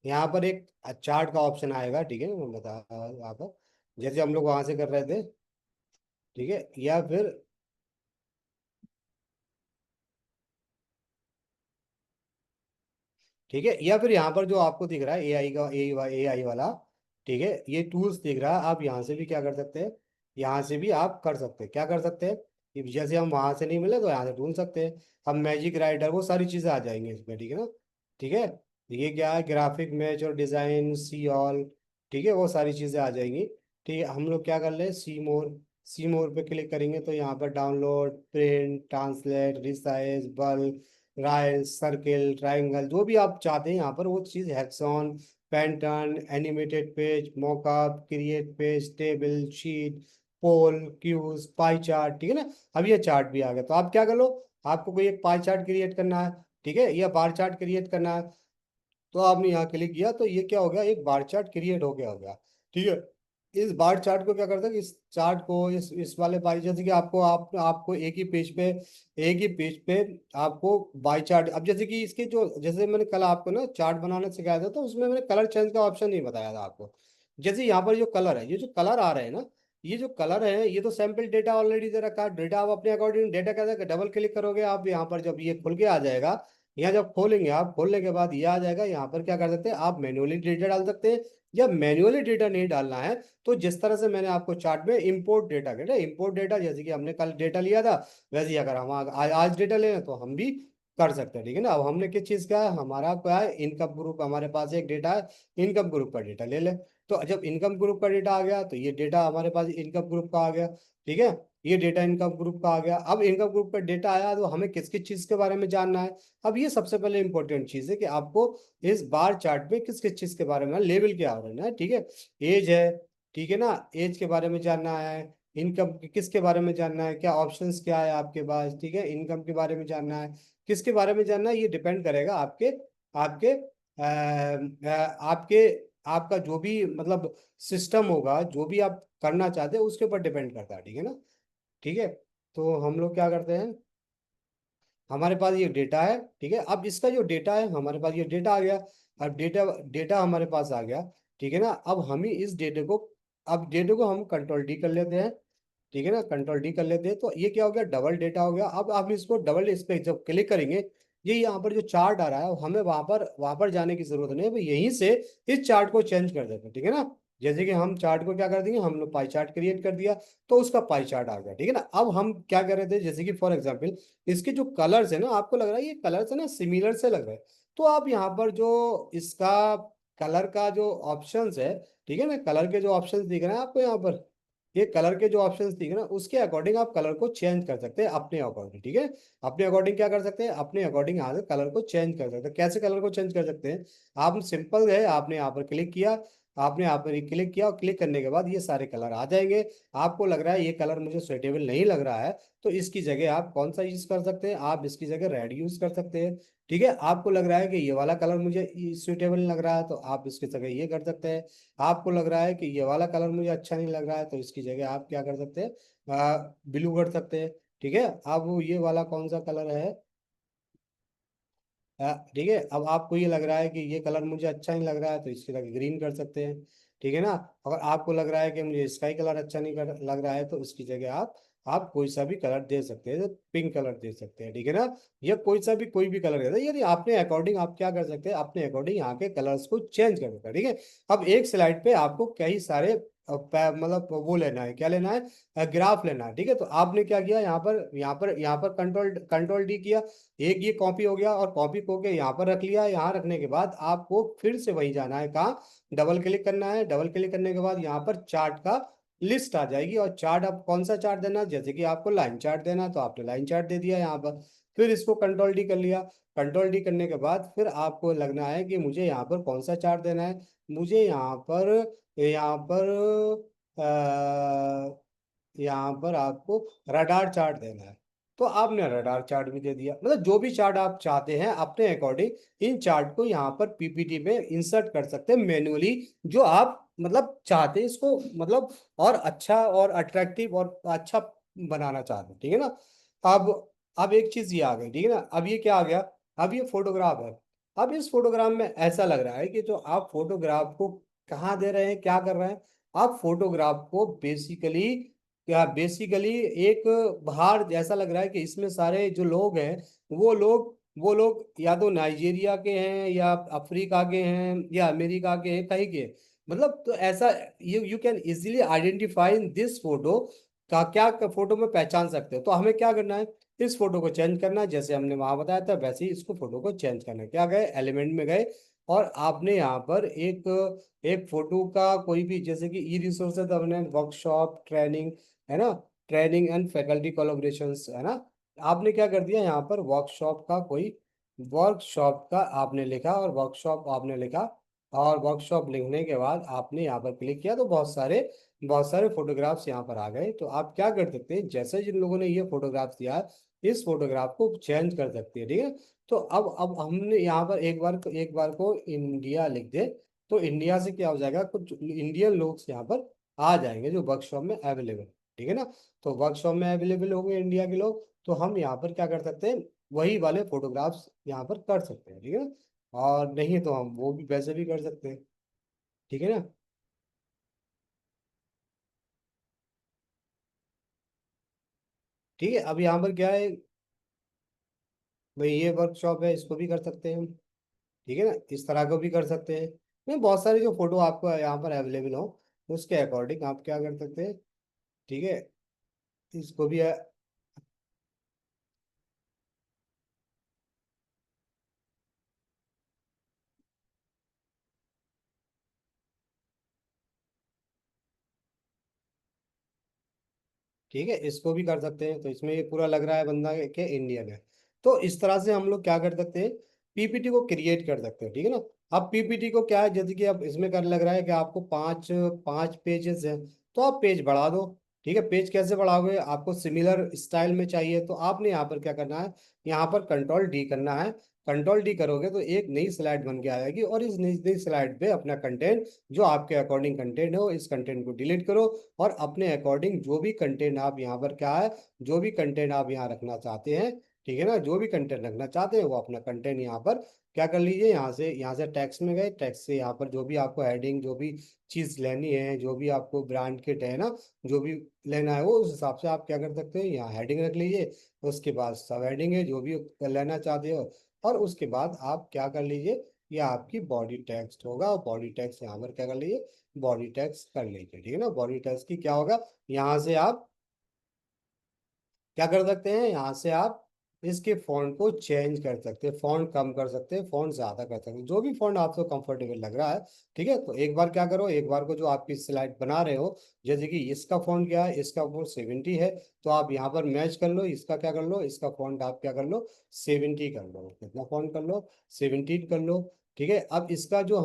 यहाँ पर एक चार्ट का ऑप्शन आएगा, ठीक है, मैं बता यहाँ पर, जैसे हम लोग वहां से कर रहे थे, ठीक है। या फिर ठीक है, या फिर यहाँ पर जो आपको दिख रहा है एआई का, एआई वाला, ठीक है, ये टूल्स दिख रहा है, आप यहाँ से भी क्या कर सकते हैं, यहाँ से भी आप कर सकते हैं, क्या कर सकते हैं, कि जैसे हम वहां से नहीं मिले तो यहाँ से ढूंढ सकते हैं। हम मैजिक राइटर, वो सारी चीजें आ जाएंगी इसमें, ठीक है ना। ठीक है, ये क्या है, ग्राफिक मैच और डिजाइन, सी ऑल, ठीक है, वो सारी चीजें आ जाएंगी। ठीक है, हम लोग क्या कर ले, सी मोर पे क्लिक करेंगे तो यहाँ पर download, print, translate, resize, bulk, rice, circle, triangle, जो भी आप चाहते हैं यहाँ पर वो चीज, hexagon, pattern, animated page, mockup, create page, table, sheet, poll, quiz, pie chart, ठीक है ना। अब ये चार्ट भी आ गया, तो आप क्या कर लो, आपको कोई एक पाई चार्ट क्रिएट करना है, ठीक है, या बार चार्ट क्रिएट करना है, तो आपने यहाँ क्लिक किया तो ये क्या हो गया, एक बार चार्ट क्रिएट हो गया होगा, ठीक है। इस बार चार्ट को क्या करते हैं, इस चार्ट को इस वाले बाई, जैसे कि आपको एक ही पेज पे आपको बाई चार्ट, अब जैसे कि इसके जो, जैसे मैंने कल आपको ना चार्ट बनाना सिखाया था, तो उसमें मैंने कलर चेंज का ऑप्शन नहीं बताया था आपको। जैसे यहाँ पर जो कलर है, ये जो कलर आ रहे हैं ना, ये जो कलर है, ये तो सैंपल डेटा ऑलरेडी दे रखा है, डेटा आप अपने अकॉर्डिंग, डेटा कैसे डबल क्लिक करोगे आप यहाँ पर, जब ये खुल के आ जाएगा, यहाँ जब खोलेंगे आप, खोलने के बाद ये आ जाएगा, यहाँ पर क्या कर सकते हैं आप, मैन्युअली डेटा डाल सकते हैं, या मैन्युअली डेटा नहीं डालना है तो जिस तरह से मैंने आपको चार्ट में इंपोर्ट डेटा कहते हैं, इंपोर्ट डेटा, जैसे कि हमने कल डेटा लिया था, वैसे ही अगर हम आज डेटा ले तो हम भी कर सकते हैं, ठीक है ना। अब हमने किस चीज का है, हमारा क्या है, इनकम ग्रुप, हमारे पास एक डेटा है, इनकम ग्रुप का डेटा ले ले। तो जब इनकम ग्रुप का डेटा आ गया तो ये डेटा हमारे पास इनकम ग्रुप का आ गया, ठीक है। ये डेटा इनकम ग्रुप का आ गया। अब इनकम ग्रुप का डेटा आया तो हमें किस किस चीज के बारे में जानना है। अब ये सबसे पहले इंपॉर्टेंट चीज है कि आपको इस बार चार्ट में किस किस चीज के बारे में लेवल क्या हो रहा है, ठीक है। एज है, ठीक है ना, एज के बारे में जानना है, इनकम किसके बारे में जानना है, क्या ऑप्शंस क्या है आपके पास, ठीक है, इनकम के बारे में जानना है, किसके बारे में जानना है, ये डिपेंड करेगा आपके आपके आपके आपका जो भी मतलब सिस्टम होगा, जो भी आप करना चाहते हैं उसके ऊपर डिपेंड करता है, ठीक है ना। ठीक है, तो हम लोग क्या करते हैं, हमारे पास ये डेटा है, ठीक है। अब इसका जो डेटा है, हमारे पास ये डेटा आ गया। अब डेटा डेटा हमारे पास आ गया, ठीक है ना। अब हम ही इस डेटे को, अब डेटे को हम कंट्रोल डी कर लेते हैं, ठीक है ना, कंट्रोल डी कर लेते हैं, तो ये क्या हो गया, डबल डेटा हो गया। अब आप इसको डबल, इस पे जब क्लिक करेंगे, ये यहाँ पर जो चार्ट आ रहा है, हमें वहां पर जाने की जरूरत नहीं है, वो यहीं से इस चार्ट को चेंज कर देते हैं, ठीक है ना। जैसे कि हम चार्ट को क्या कर देंगे, हम लोग पाई चार्ट क्रिएट कर दिया, तो उसका पाई चार्ट आ गया, ठीक है ना। अब हम क्या कर रहे थे, जैसे कि फॉर एग्जाम्पल इसके जो कलर्स है ना, आपको लग रहा है ये कलर्स है ना सिमिलर से लग रहे हैं, तो आप यहाँ पर जो इसका कलर का जो ऑप्शंस है, ठीक है ना, कलर के जो ऑप्शंस दिख रहे हैं आपको यहाँ पर, ये कलर के जो ऑप्शंस दिख रहे हैं उसके अकॉर्डिंग आप कलर को चेंज कर सकते हैं अपने अकॉर्डिंग, ठीक है। अपने अकॉर्डिंग क्या कर सकते हैं, अपने अकॉर्डिंग यहाँ से कलर को चेंज कर सकते हैं। कैसे कलर को चेंज कर सकते हैं, आप सिंपल है, आपने यहाँ पर क्लिक किया, आपने यहाँ पर क्लिक किया, और क्लिक करने के बाद ये सारे कलर आ जाएंगे। आपको लग रहा है ये कलर मुझे सुटेबल नहीं लग रहा है, तो इसकी जगह आप कौन सा यूज कर सकते हैं, आप इसकी जगह रेड यूज कर सकते हैं, ठीक है। आपको लग रहा है कि ये वाला कलर मुझे सुटेबल लग रहा है, तो आप इसकी जगह ये कर सकते हैं। आपको लग रहा है कि ये वाला कलर मुझे अच्छा नहीं लग रहा है, तो इसकी जगह आप क्या कर सकते हैं, ब्लू कर सकते हैं, ठीक है। अब ये वाला कौन सा कलर है, ठीक है, अब आपको ये लग रहा है कि ये कलर मुझे अच्छा नहीं लग रहा है, तो इसकी जगह ग्रीन कर सकते हैं। ठीक है ना। अगर आपको लग रहा है कि मुझे स्काई कलर अच्छा नहीं लग रहा है, तो उसकी जगह आप कोई सा भी कलर दे सकते हैं, पिंक कलर दे सकते हैं, ठीक है ना, या कोई भी कलर दे सकते हैं। यानी अपने अकॉर्डिंग आप क्या कर सकते हैं, अपने अकॉर्डिंग यहाँ के कलर्स को चेंज कर सकते हैं, ठीक है। अब एक स्लाइड पे आपको कई सारे मतलब वो लेना है, क्या लेना है, ग्राफ लेना है, ठीक है। तो आपने क्या किया, यहाँ पर कंट्रोल डी किया, एक ये कॉपी हो गया, और कॉपी को के यहाँ पर रख लिया। यहाँ रखने के बाद आपको फिर से वही जाना है, कहाँ, डबल क्लिक करना है। डबल क्लिक करने के बाद यहाँ पर चार्ट का लिस्ट आ जाएगी, और चार्ट आप कौन सा चार्ट देना है, जैसे कि आपको लाइन चार्ट देना है, तो आपने लाइन चार्ट दे दिया यहाँ पर। फिर इसको कंट्रोल डी कर लिया। कंट्रोल डी करने के बाद फिर आपको लगना है कि मुझे यहाँ पर कौन सा चार्ट देना है। मुझे यहाँ पर आपको रडार चार्ट देना है, तो आपने रडार चार्ट भी दे दिया। मतलब जो भी चार्ट आप चाहते हैं अपने अकॉर्डिंग इन चार्ट को यहाँ पर पीपीटी में इंसर्ट कर सकते हैं मैन्युअली, जो आप मतलब चाहते हैं इसको, मतलब और अच्छा और अट्रैक्टिव और अच्छा बनाना चाहते हैं, ठीक है ना। अब एक चीज ये आ गई, ठीक है ना। अब ये क्या आ गया, अब ये फोटोग्राफ है। अब इस फोटोग्राफ में ऐसा लग रहा है कि जो आप फोटोग्राफ को कहाँ दे रहे हैं, क्या कर रहे हैं, आप फोटोग्राफ को बेसिकली एक बाहर जैसा लग रहा है कि इसमें सारे जो लोग हैं, वो लोग या तो नाइजीरिया के हैं, या अफ्रीका के हैं, या अमेरिका के हैं, कहीं के हैं। मतलब तो ऐसा you can easily identify in this photo का, क्या फोटो में पहचान सकते हो। तो हमें क्या करना है, इस फोटो को चेंज करना है, जैसे हमने वहां बताया था वैसे ही इसको फोटो को चेंज करना है। क्या गए, एलिमेंट में गए, और आपने यहाँ पर एक एक फोटो का कोई भी, जैसे कि ई रिसोर्सेज हमने वर्कशॉप ट्रेनिंग, है ना, ट्रेनिंग एंड फैकल्टी कोलैबोरेशंस, है ना। आपने क्या कर दिया, यहाँ पर वर्कशॉप का आपने लिखा, और वर्कशॉप आपने लिखा, और वर्कशॉप लिखने के बाद आपने यहाँ पर क्लिक किया, तो बहुत सारे फोटोग्राफ्स यहाँ पर आ गए। तो आप क्या कर सकते हैं, जैसे जिन लोगों ने ये फोटोग्राफ दिया है, इस फोटोग्राफ को चेंज कर सकते हैं, ठीक है। तो अब हमने यहाँ पर एक बार को इंडिया लिख दे, तो इंडिया से क्या हो जाएगा, कुछ इंडियन लोग यहाँ पर आ जाएंगे जो वर्कशॉप में अवेलेबल, ठीक है ना। तो वर्कशॉप में अवेलेबल होंगे इंडिया के लोग, तो हम यहाँ पर क्या कर सकते हैं, वही वाले फोटोग्राफ्स यहाँ पर कर सकते हैं, ठीक है ना। और नहीं तो हम वो भी वैसे भी कर सकते हैं, ठीक है ना। ठीक है, अब यहाँ पर क्या है भाई, ये वर्कशॉप है, इसको भी कर सकते हैं हम, ठीक है ना, इस तरह को भी कर सकते हैं। नहीं, बहुत सारी जो फोटो आपको यहाँ पर अवेलेबल हो, उसके अकॉर्डिंग आप क्या कर सकते हैं, ठीक है, इसको भी ठीक है, इसको भी कर सकते हैं। तो इसमें ये पूरा लग रहा है बंदा के इंडियन है। तो इस तरह से हम लोग क्या कर सकते हैं, पीपीटी को क्रिएट कर सकते हैं, ठीक है ना। अब पीपीटी को क्या है, जैसे कि अब इसमें कर लग रहा है कि आपको पांच पांच पेजेस हैं, तो आप पेज बढ़ा दो, ठीक है। पेज कैसे बढ़ाओगे, आपको सिमिलर स्टाइल में चाहिए, तो आपने यहाँ पर क्या करना है, यहाँ पर कंट्रोल डी करना है। कंट्रोल डी करोगे तो एक नई स्लाइड बन के आएगी, और इस नई नई स्लाइड पे अपना कंटेंट, जो आपके अकॉर्डिंग कंटेंट हो, इस कंटेंट को डिलीट करो, और अपने अकॉर्डिंग जो भी कंटेंट आप यहाँ पर क्या है, जो भी कंटेंट आप यहाँ रखना चाहते हैं, ठीक है ना, जो भी कंटेंट रखना चाहते हैं वो अपना कंटेंट यहाँ पर क्या कर लीजिए, यहाँ से टैक्स में गए, टैक्स से यहाँ पर जो भी आपको हेडिंग, जो भी चीज लेनी है, जो भी आपको ब्रांड किट है ना, जो भी लेना है, वो उस हिसाब से आप क्या कर सकते हैं, यहाँ हेडिंग रख लीजिए। उसके बाद सब हेडिंग है जो भी लेना चाहते हो, और उसके बाद आप क्या कर लीजिए, ये आपकी बॉडी टेक्स्ट होगा, और बॉडी टेक्स्ट यहाँ पर क्या कर लीजिए, बॉडी टैक्स कर लीजिए, ठीक है ना। बॉडी टैक्स की क्या होगा, यहाँ से आप क्या कर सकते हैं, यहाँ से आप इसके फॉन्ट को चेंज कर सकते हैं, फॉन्ट कम कर सकते हैं, फॉन्ट ज्यादा कर सकते हैं, जो भी फॉन्ट आपको कंफर्टेबल लग रहा है, ठीक है। तो एक बार क्या करो, एक बार को जो आपकी स्लाइड बना रहे हो, जैसे कि इसका फॉन्ट क्या है, इसका फॉन्ट 70 है, तो आप यहाँ पर मैच कर लो, इसका क्या कर लो, इसका फॉन्ट आप क्या कर लो, 70 कर लो। कितना फॉन्ट कर लो, 17 कर लो, ठीक है। अब इसका जो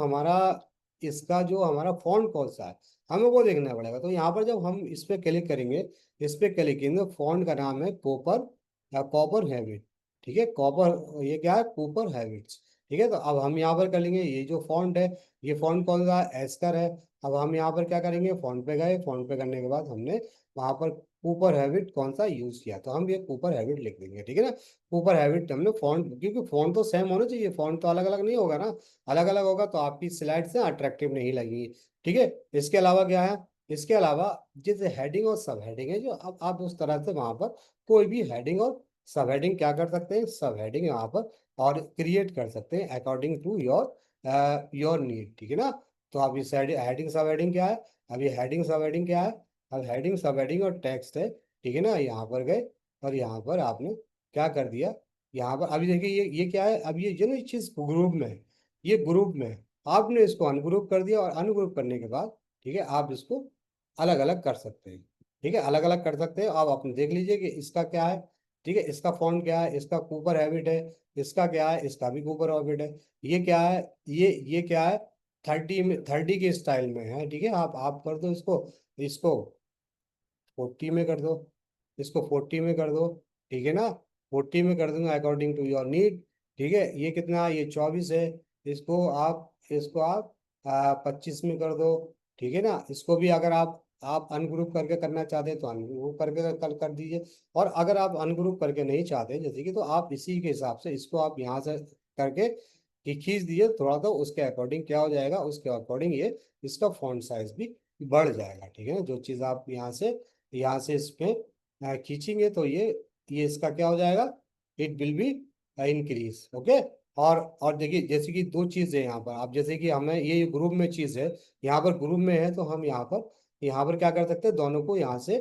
हमारा फॉन्ट कौन सा है, हमें वो देखना पड़ेगा। तो यहाँ पर जब हम इस पे क्लिक करेंगे, इस पे क्लिक करेंगे, फॉन्ट का नाम है कॉपर, या कॉपर हैबिट, ठीक है, कॉपर, ये क्या है, कॉपर हैबिट्स, ठीक है। तो अब हम यहाँ पर कर लेंगे, ये जो फॉन्ट है, ये फॉन्ट कौन सा है, एस्कर है। अब हम यहाँ पर क्या करेंगे, फॉन्ट पे गए, फॉन्ट पे करने के बाद हमने वहां पर कूपर हैबिट कौन सा यूज किया, तो हम ये कूपर हैबिट लिख देंगे, ठीक है ना। कूपर हैबिट हमने फॉन्ट, क्योंकि फॉन्ट तो सेम होना चाहिए, फॉन्ट तो अलग अलग नहीं होगा ना, अलग अलग होगा तो आपकी स्लाइड से अट्रैक्टिव नहीं लगेगी, ठीक है। इसके अलावा क्या है, इसके अलावा जैसे हेडिंग और सब हेडिंग है, जो अब आप उस तरह से वहां पर कोई भी हेडिंग और सब हेडिंग क्या कर सकते हैं, सब हेडिंग यहाँ पर और क्रिएट कर सकते हैं अकॉर्डिंग टू योर नीड, ठीक है ना। तो अब इस हेडिंग सब हेडिंग क्या है, अब ये हेडिंग सब हेडिंग क्या है, अब हेडिंग सब हेडिंग और टेक्स्ट है, ठीक है ना। यहाँ पर गए और यहाँ पर आपने क्या कर दिया, यहाँ पर अभी देखिए ये क्या है, अब ये जो ना चीज ग्रुप में है, ये ग्रुप में है, आपने इसको अनग्रुप कर दिया और अनग्रुप करने के बाद, ठीक है, आप इसको अलग अलग कर सकते हैं, ठीक है, अलग अलग कर सकते हैं। अब आपने देख लीजिए कि इसका क्या है, ठीक है, इसका फॉन्ट क्या है, इसका कूपर हैबिट है, इसका क्या है, इसका भी कूपर हैबिट है, ये क्या है, ये क्या है, 30 में, 30 के स्टाइल में है, ठीक है। आप कर दो इसको, इसको 40 में कर दो, इसको 40 में कर दो, ठीक है ना, 40 में कर दूंगा अकॉर्डिंग टू योर नीड, ठीक है। ये कितना, ये 24 है, इसको आप 25 में कर दो, ठीक है ना। इसको भी अगर आप अनग्रुप करके करना चाहते हैं तो अनग्रुप करके कर दीजिए, और अगर आप अनग्रुप करके नहीं चाहते जैसे कि, तो आप इसी के हिसाब से इसको आप यहाँ से करके कि खींच दीजिए थोड़ा, तो उसके अकॉर्डिंग क्या हो जाएगा, उसके अकॉर्डिंग ये इसका फॉन्ट साइज भी बढ़ जाएगा, ठीक है ना। जो चीज़ आप यहाँ से इसमें खींचेंगे तो ये इसका क्या हो जाएगा, it will be increase, okay. और देखिए जैसे कि दो चीज़ है यहाँ पर, आप जैसे कि हमें ये ग्रुप में चीज़ है, यहाँ पर ग्रुप में है तो हम यहाँ पर क्या कर सकते हैं, दोनों को यहाँ से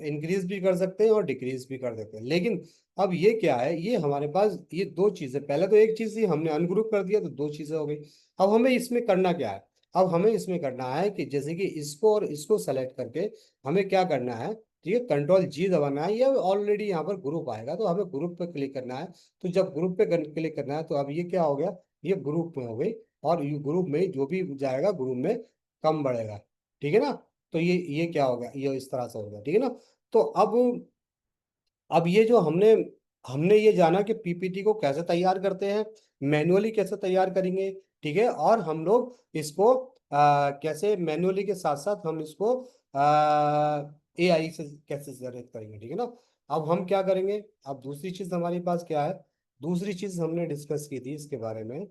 इंक्रीज भी कर सकते हैं और डिक्रीज भी कर सकते हैं। लेकिन अब ये क्या है, ये हमारे पास ये दो चीज़ें, पहले तो एक चीज़ थी हमने अनग्रुप कर दिया तो दो चीज़ें हो गई। अब हमें इसमें करना क्या है, अब हमें इसमें करना है कि जैसे कि इसको और इसको सेलेक्ट करके हमें क्या करना है, ठीक है, कंट्रोल जी दबाना है, ये ऑलरेडी यहाँ पर ग्रुप आएगा तो हमें ग्रुप पे क्लिक करना है। तो जब ग्रुप पे क्लिक करना है तो अब ये क्या हो गया, ये ग्रुप में हो गई, और ये ग्रुप में जो भी जाएगा ग्रुप में कम बढ़ेगा, ठीक है ना। तो ये क्या हो गया, ये इस तरह से हो गया, ठीक है ना। तो अब ये जो हमने हमने ये जाना कि पीपीटी को कैसे तैयार करते हैं, मैनुअली कैसे तैयार करेंगे, ठीक है, और हम लोग इसको कैसे मैनुअली के साथ साथ हम इसको एआई से कैसे जनरेट करेंगे, ठीक है ना। अब हम क्या करेंगे, अब दूसरी चीज हमारे पास क्या है, दूसरी चीज हमने डिस्कस की थी इसके बारे में,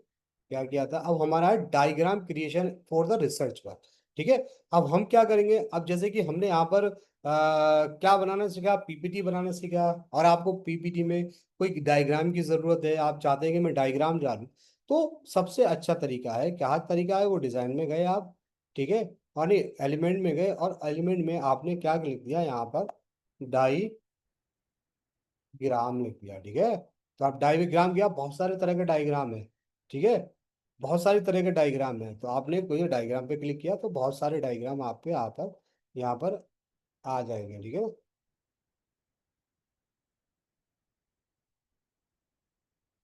क्या किया था, अब हमारा है diagram creation for the research work, ठीक है। अब हम क्या करेंगे, अब जैसे कि हमने यहाँ पर क्या बनाना सीखा, पीपीटी बनाना सीखा, और आपको पीपीटी में कोई डायग्राम की जरूरत है, आप चाहते हैं कि मैं डायग्राम जानूं, तो सबसे अच्छा तरीका है, क्या तरीका है, वो डिजाइन में गए आप, ठीक है, और एलिमेंट में गए और एलिमेंट में आपने क्या लिख दिया यहाँ पर, डायग्राम लिख दिया, ठीक है। तो आप डायग्राम किया, बहुत सारे तरह के डायग्राम है, ठीक है, बहुत सारी तरह के डायग्राम है, तो आपने कोई डायग्राम पे क्लिक किया तो बहुत सारे डायग्राम आपके यहाँ पर आ जाएंगे, ठीक है ना।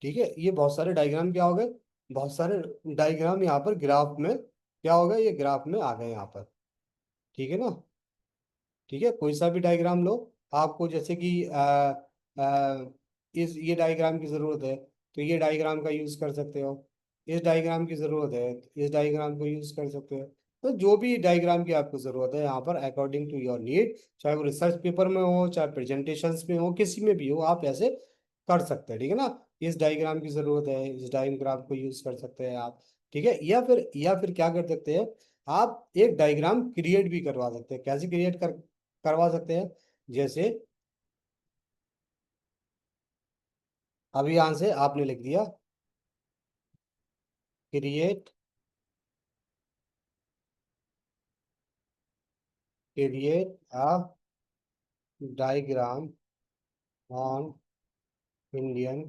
ठीक है, ये बहुत सारे डायग्राम क्या हो गए, बहुत सारे डायग्राम यहाँ पर ग्राफ में क्या हो गए, ये ग्राफ में आ गए यहाँ पर, ठीक है ना। ठीक है, कोई सा भी डायग्राम लो, आपको जैसे कि इस ये डायग्राम की जरूरत है तो ये डायग्राम का यूज कर सकते हो, इस डायग्राम की जरूरत है तो इस डायग्राम को यूज कर सकते हो। तो जो भी डायग्राम की आपको जरूरत है यहाँ पर अकॉर्डिंग टू योर नीड, चाहे वो रिसर्च पेपर में हो, चाहे प्रेजेंटेशंस में हो, किसी में भी हो, आप ऐसे कर सकते हैं, ठीक है ना। इस डायग्राम की जरूरत है, इस डायग्राम को यूज कर सकते हैं आप, ठीक है। या फिर क्या कर सकते हैं, आप एक डायग्राम क्रिएट भी करवा सकते हैं, कैसे क्रिएट करवा सकते हैं, जैसे अभी यहां से आपने लिख दिया create, a diagram on Indian,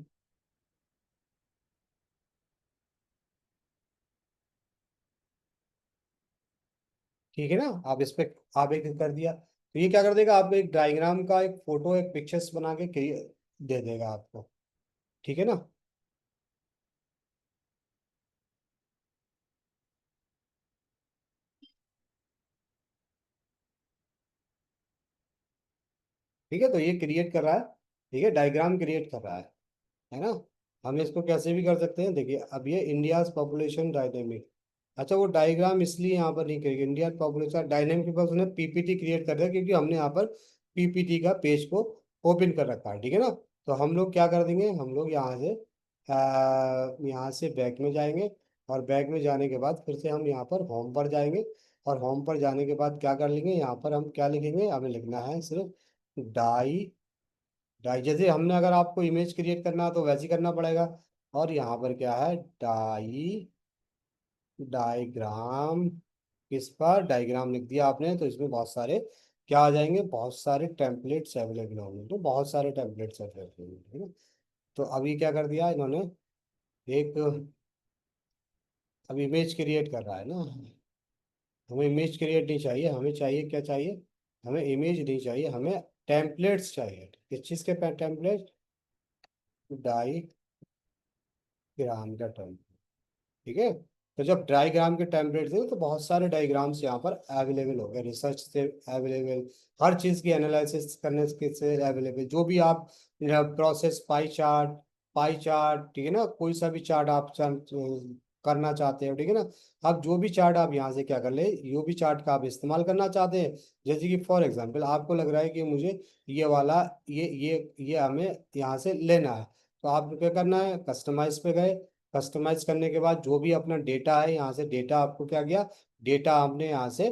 ठीक है ना। आप इस पे आप एक कर दिया तो ये क्या कर देगा, आप एक डायग्राम का एक फोटो, एक पिक्चर्स बना के दे देगा आपको, ठीक है ना। ठीक है, तो ये क्रिएट कर रहा है, ठीक है, डायग्राम क्रिएट कर रहा है ना। हम इसको कैसे भी कर सकते हैं, देखिए अब ये इंडियाज पॉपुलेशन डायनेमिक, अच्छा वो डायग्राम इसलिए यहाँ पर नहीं करेगी, इंडियन पॉपुलेशन डायनेमिक पीपल्स ने पीपीटी क्रिएट कर दिया क्योंकि हमने यहाँ पर पीपीटी का पेज को ओपन कर रखा है, ठीक है ना। तो हम लोग क्या कर देंगे, हम लोग यहाँ से बैक में जाएंगे, और बैक में जाने के बाद फिर से हम यहाँ पर होम पर जाएंगे, और होम पर जाने के बाद क्या कर लेंगे, यहाँ पर हम क्या लिखेंगे, हमें लिखना है सिर्फ डाई। डाई जैसे हमने, अगर आपको इमेज क्रिएट करना है तो वैसे ही करना पड़ेगा। और यहाँ पर क्या है, डाई डायग्राम। इस पर डायग्राम लिख दिया आपने तो इसमें बहुत सारे क्या आ जाएंगे, बहुत सारे टेम्पलेट्स अवेलेबल होंगे, तो बहुत सारे टेम्पलेट्स अवेलेबल होंगे, ठीक है। तो अभी क्या कर दिया इन्होंने, एक अब इमेज क्रिएट कर रहा है ना। हमें इमेज क्रिएट नहीं चाहिए, हमें चाहिए क्या चाहिए, हमें इमेज नहीं चाहिए, हमें टेम्पलेट्स चाहिए। किस चीज़ के टेम्पलेट, डायग्राम का टेम्पलेट, ठीक है। तो जब डायग्राम के टेम्पलेट थे तो बहुत सारे डायग्राम्स यहाँ पर अवेलेबल हो गए, रिसर्च से अवेलेबल, हर चीज़ की एनालिसिस करने के से अवेलेबल, जो भी आप प्रोसेस पाई चार्ट, ठीक है ना, कोई सा भी चार्ट आप करना चाहते हो, ठीक है ना। अब जो भी चार्ट आप यहाँ से क्या कर ले, जो भी चार्ट का आप इस्तेमाल करना चाहते हैं, जैसे कि फॉर एग्जांपल आपको लग रहा है कि मुझे ये वाला ये हमें यहाँ से लेना है, तो आपको क्या करना है, कस्टमाइज पे गए। कस्टमाइज करने के बाद जो भी अपना डेटा है यहाँ से, डेटा आपको क्या किया, डेटा हमने यहाँ से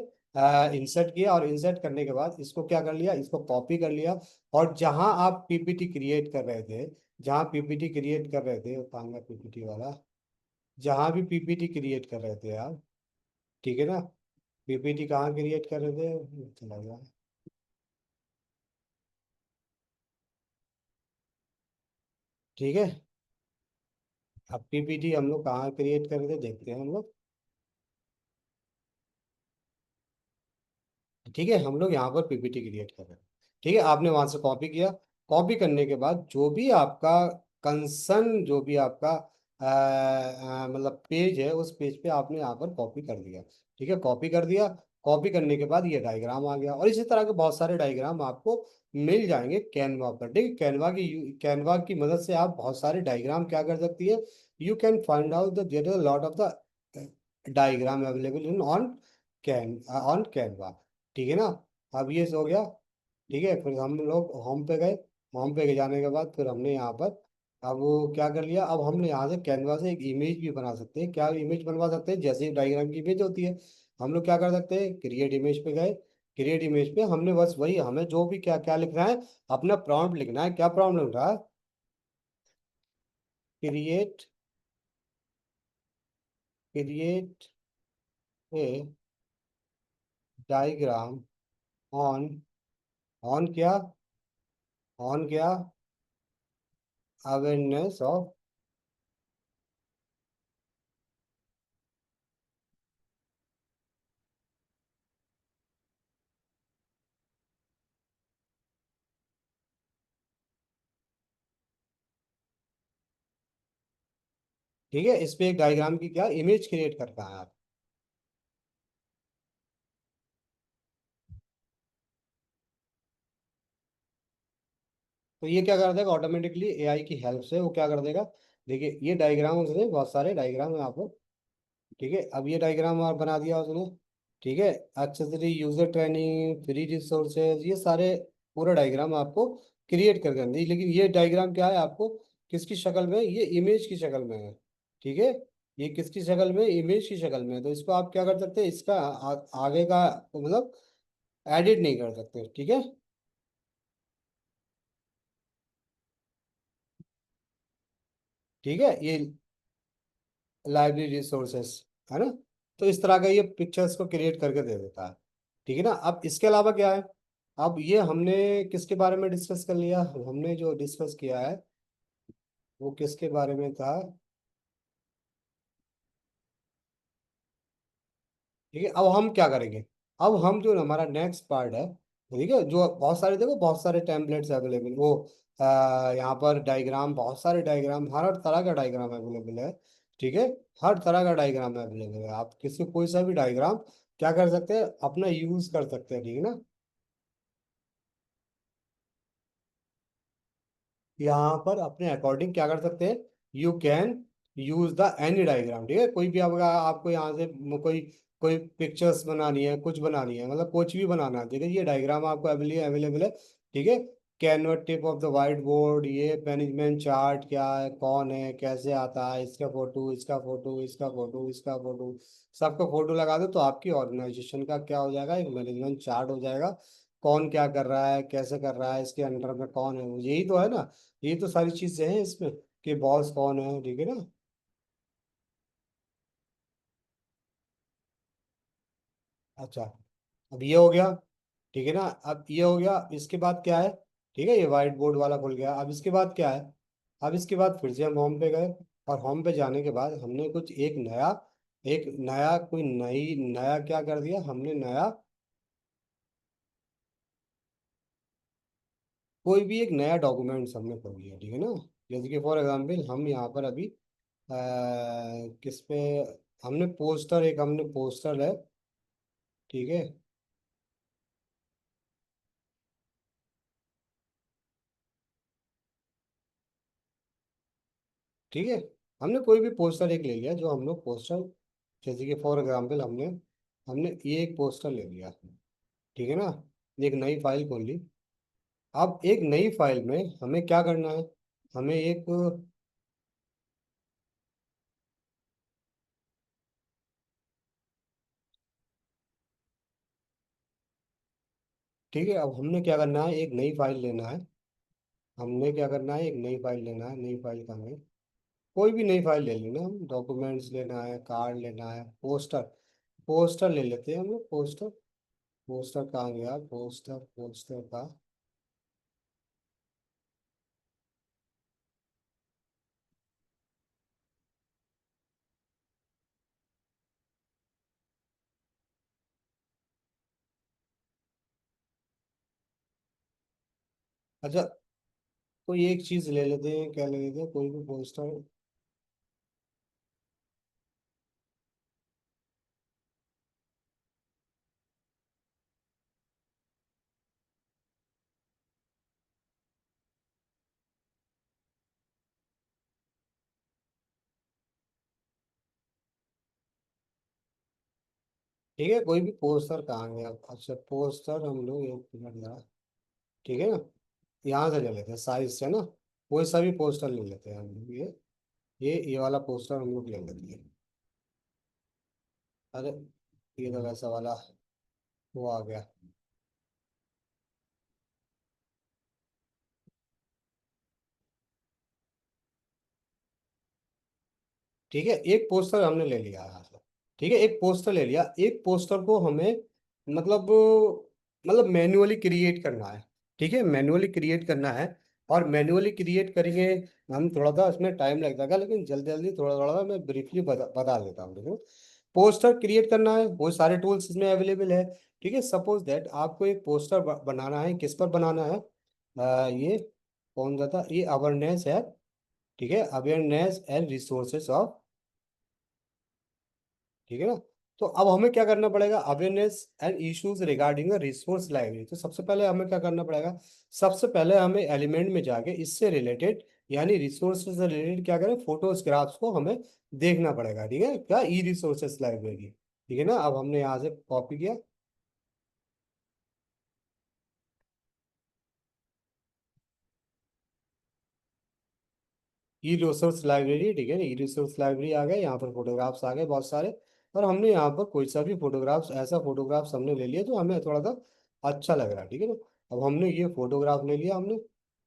इंसर्ट किया, और इंसर्ट करने के बाद इसको क्या कर लिया, इसको कॉपी कर लिया। और जहां आप पीपीटी क्रिएट कर रहे थे, जहां पीपीटी क्रिएट कर रहे थे, वो पांगा पीपीटी वाला, जहां भी पीपीटी क्रिएट कर रहे थे आप, ठीक है ना, पीपीटी कहाँ क्रिएट कर रहे थे, चला गया, ठीक है। अब पीपीटी हम लोग कहाँ क्रिएट कर रहे थे, देखते हैं हम लोग, ठीक है। हम लोग यहाँ पर पीपीटी क्रिएट कर रहे हैं, ठीक है। आपने वहां से कॉपी किया, कॉपी करने के बाद जो भी आपका कंसर्न, जो भी आपका मतलब पेज है, उस पेज पे आपने यहाँ पर कॉपी कर दिया, ठीक है, कॉपी कर दिया। कॉपी करने के बाद ये डायग्राम आ गया, और इसी तरह के बहुत सारे डायग्राम आपको मिल जाएंगे कैनवा पर, ठीक है। कैनवा की मदद से आप बहुत सारे डायग्राम क्या कर सकती है, you can find out the there is lot of the diagram available in on Canva, ठीक है ना। अब ये हो गया, ठीक है। फिर हम लोग होम पे गए, होम पे जाने के बाद फिर हमने यहाँ पर अब वो क्या कर लिया, अब हमने यहाँ से कैनवा से एक इमेज भी बना सकते हैं। क्या इमेज बनवा सकते हैं, जैसे डायग्राम की इमेज होती है, हम लोग क्या कर सकते हैं, क्रिएट इमेज पे गए। क्रिएट इमेज पे हमने बस वही, हमें जो भी क्या क्या लिखना है, अपना प्रॉम्प्ट लिखना है। क्या प्रॉम्प्ट लिख रहा है, create create a diagram on on क्या, ऑन क्या, अवेयरनेस ऑफ, ठीक है। इस पे एक डायग्राम की क्या इमेज क्रिएट करना है आप। तो ये क्या कर देगा ऑटोमेटिकली, एआई की हेल्प से वो क्या कर देगा, देखिए ये डायग्राम उसने, बहुत सारे डायग्राम है आपको, ठीक है। अब ये डायग्राम और बना दिया उसने, ठीक है। Accessory, user training, free resources, ये सारे पूरा डायग्राम आपको क्रिएट कर देंगे। लेकिन ये डायग्राम क्या है, आपको किसकी शक्ल में, ये इमेज की शक्ल में है, ठीक है। ये किसकी शक्ल में, इमेज की शक्ल में है। तो इसको आप क्या कर सकते हैं, इसका आगे का मतलब एडिट नहीं कर सकते, ठीक है, ठीक है। ये लाइब्रेरी रिसोर्सेस है ना। तो इस तरह का ये पिक्चर्स को क्रिएट करके दे देता है, ठीक है ना। अब इसके अलावा क्या है, अब ये हमने किसके बारे में डिस्कस कर लिया, हमने जो डिस्कस किया है वो किसके बारे में था, ठीक है। अब हम क्या करेंगे, अब हम जो हमारा नेक्स्ट पार्ट है, ठीक है, जो बहुत सारे देखो, बहुत सारे टेम्पलेट्स अवेलेबल, वो यहाँ पर डायग्राम, बहुत सारे डायग्राम, हर तरह का डायग्राम अवेलेबल है, ठीक है। हर तरह का डायग्राम अवेलेबल है, आप किसी कोई सा भी डायग्राम क्या कर सकते हैं, अपना यूज कर सकते हैं, ठीक है ना। यहाँ पर अपने अकॉर्डिंग क्या कर सकते हैं, you can use the any diagram, ठीक है। कोई भी आपको यहाँ से कोई कोई पिक्चर्स बनानी है, कुछ बनानी है, मतलब कुछ भी बनाना है, ठीक है, ये डायग्राम आपको अवेलेबल है, ठीक है। Canvas tip of the white board, ये मैनेजमेंट चार्ट क्या है, कौन है, कैसे आता है, इसका फोटो, इसका फोटो, इसका फोटो, इसका फोटो, सबका फोटो लगा दो तो आपकी ऑर्गेनाइजेशन का क्या हो जाएगा, एक मैनेजमेंट चार्ट हो जाएगा। कौन क्या कर रहा है, कैसे कर रहा है, इसके अंडर में कौन है, यही तो है ना। यही तो सारी चीजें हैं इसमें, कि बॉस कौन है, ठीक है ना। अच्छा, अब ये हो गया, ठीक है ना। अब ये हो गया, इसके बाद क्या है, ठीक है, ये व्हाइट बोर्ड वाला खुल गया। अब इसके बाद क्या है, अब इसके बाद फिर से हम होम पे गए, और होम पे जाने के बाद हमने कुछ एक नया कोई नई नया क्या कर दिया हमने, नया कोई भी एक नया डॉक्यूमेंट्स हमने खोल लिया, ठीक है ना। जैसे कि फॉर एग्जाम्पल हम यहाँ पर अभी किस पे, हमने पोस्टर है, ठीक है। ठीक है, हमने कोई भी पोस्टर एक ले लिया, जो हम लोग पोस्टर, जैसे कि फॉर एग्जाम्पल हमने हमने ये एक पोस्टर ले लिया, ठीक है ना। एक नई फाइल खोल ली। अब एक नई फाइल में हमें क्या करना है, हमें एक, ठीक है, अब हमने क्या करना है, एक नई फाइल लेना है। हमने क्या करना है, एक नई फाइल लेना है। नई फाइल का हमें कोई भी नई फाइल ले लेना, हम डॉक्यूमेंट्स लेना है, कार्ड लेना है, पोस्टर, पोस्टर ले लेते हैं हम लोग, पोस्टर। पोस्टर कहाँ गया, पोस्टर, पोस्टर का, अच्छा, कोई एक चीज ले लेते हैं, क्या ले लेते हैं, कोई भी पोस्टर। ठीक है, कोई भी पोस्टर कहाँ गया, अच्छा पोस्टर हम लोग एक मिनट जरा, ठीक है ना, यहाँ से ले लेते हैं साइज से ना, कोई सा भी पोस्टर ले लेते हैं हम लोग, ये वाला पोस्टर हम लोग ले लेते हैं। अरे, ये तो वैसा वाला वो आ गया। ठीक है, एक पोस्टर हमने ले लिया यहाँ से, ठीक है, एक पोस्टर ले लिया। एक पोस्टर को हमें मतलब मैन्युअली क्रिएट करना है, ठीक है, मैन्युअली क्रिएट करना है। और मैन्युअली क्रिएट करेंगे हम, थोड़ा सा इसमें टाइम लग जाएगा, लेकिन जल्दी जल्दी थोड़ा थोड़ा मैं ब्रीफली बता देता हूँ, देखो। पोस्टर क्रिएट करना है, वो सारे टूल्स इसमें अवेलेबल है, ठीक है। सपोज दैट आपको एक पोस्टर बनाना है, किस पर बनाना है, ये कौन सा था, ये अवेयरनेस है, ठीक है, अवेयरनेस एंड रिसोर्सेज ऑफ, ठीक है ना। तो अब हमें क्या करना पड़ेगा, awareness and issues regarding resource library. तो सबसे पहले हमें क्या करना पड़ेगा, सबसे पहले हमें एलिमेंट में जाके इससे रिलेटेड, यानी रिसोर्स से रिलेटेड क्या करें, फोटोज ग्राफ्स को हमें देखना पड़ेगा, ठीक है, क्या, ई रिसोर्सेस लाइब्रेरी, ठीक है ना। अब हमने यहाँ से कॉपी किया, ई रिसोर्स लाइब्रेरी, ठीक है, ई रिसोर्स लाइब्रेरी आ गए, यहाँ पर फोटोग्राफ्स आ गए बहुत सारे। और हमने यहाँ पर कोई सा भी फोटोग्राफ्स, ऐसा फोटोग्राफ्स हमने ले लिया जो हमें थोड़ा सा अच्छा लग रहा है, ठीक है ना। अब हमने ये फोटोग्राफ ले लिया हमने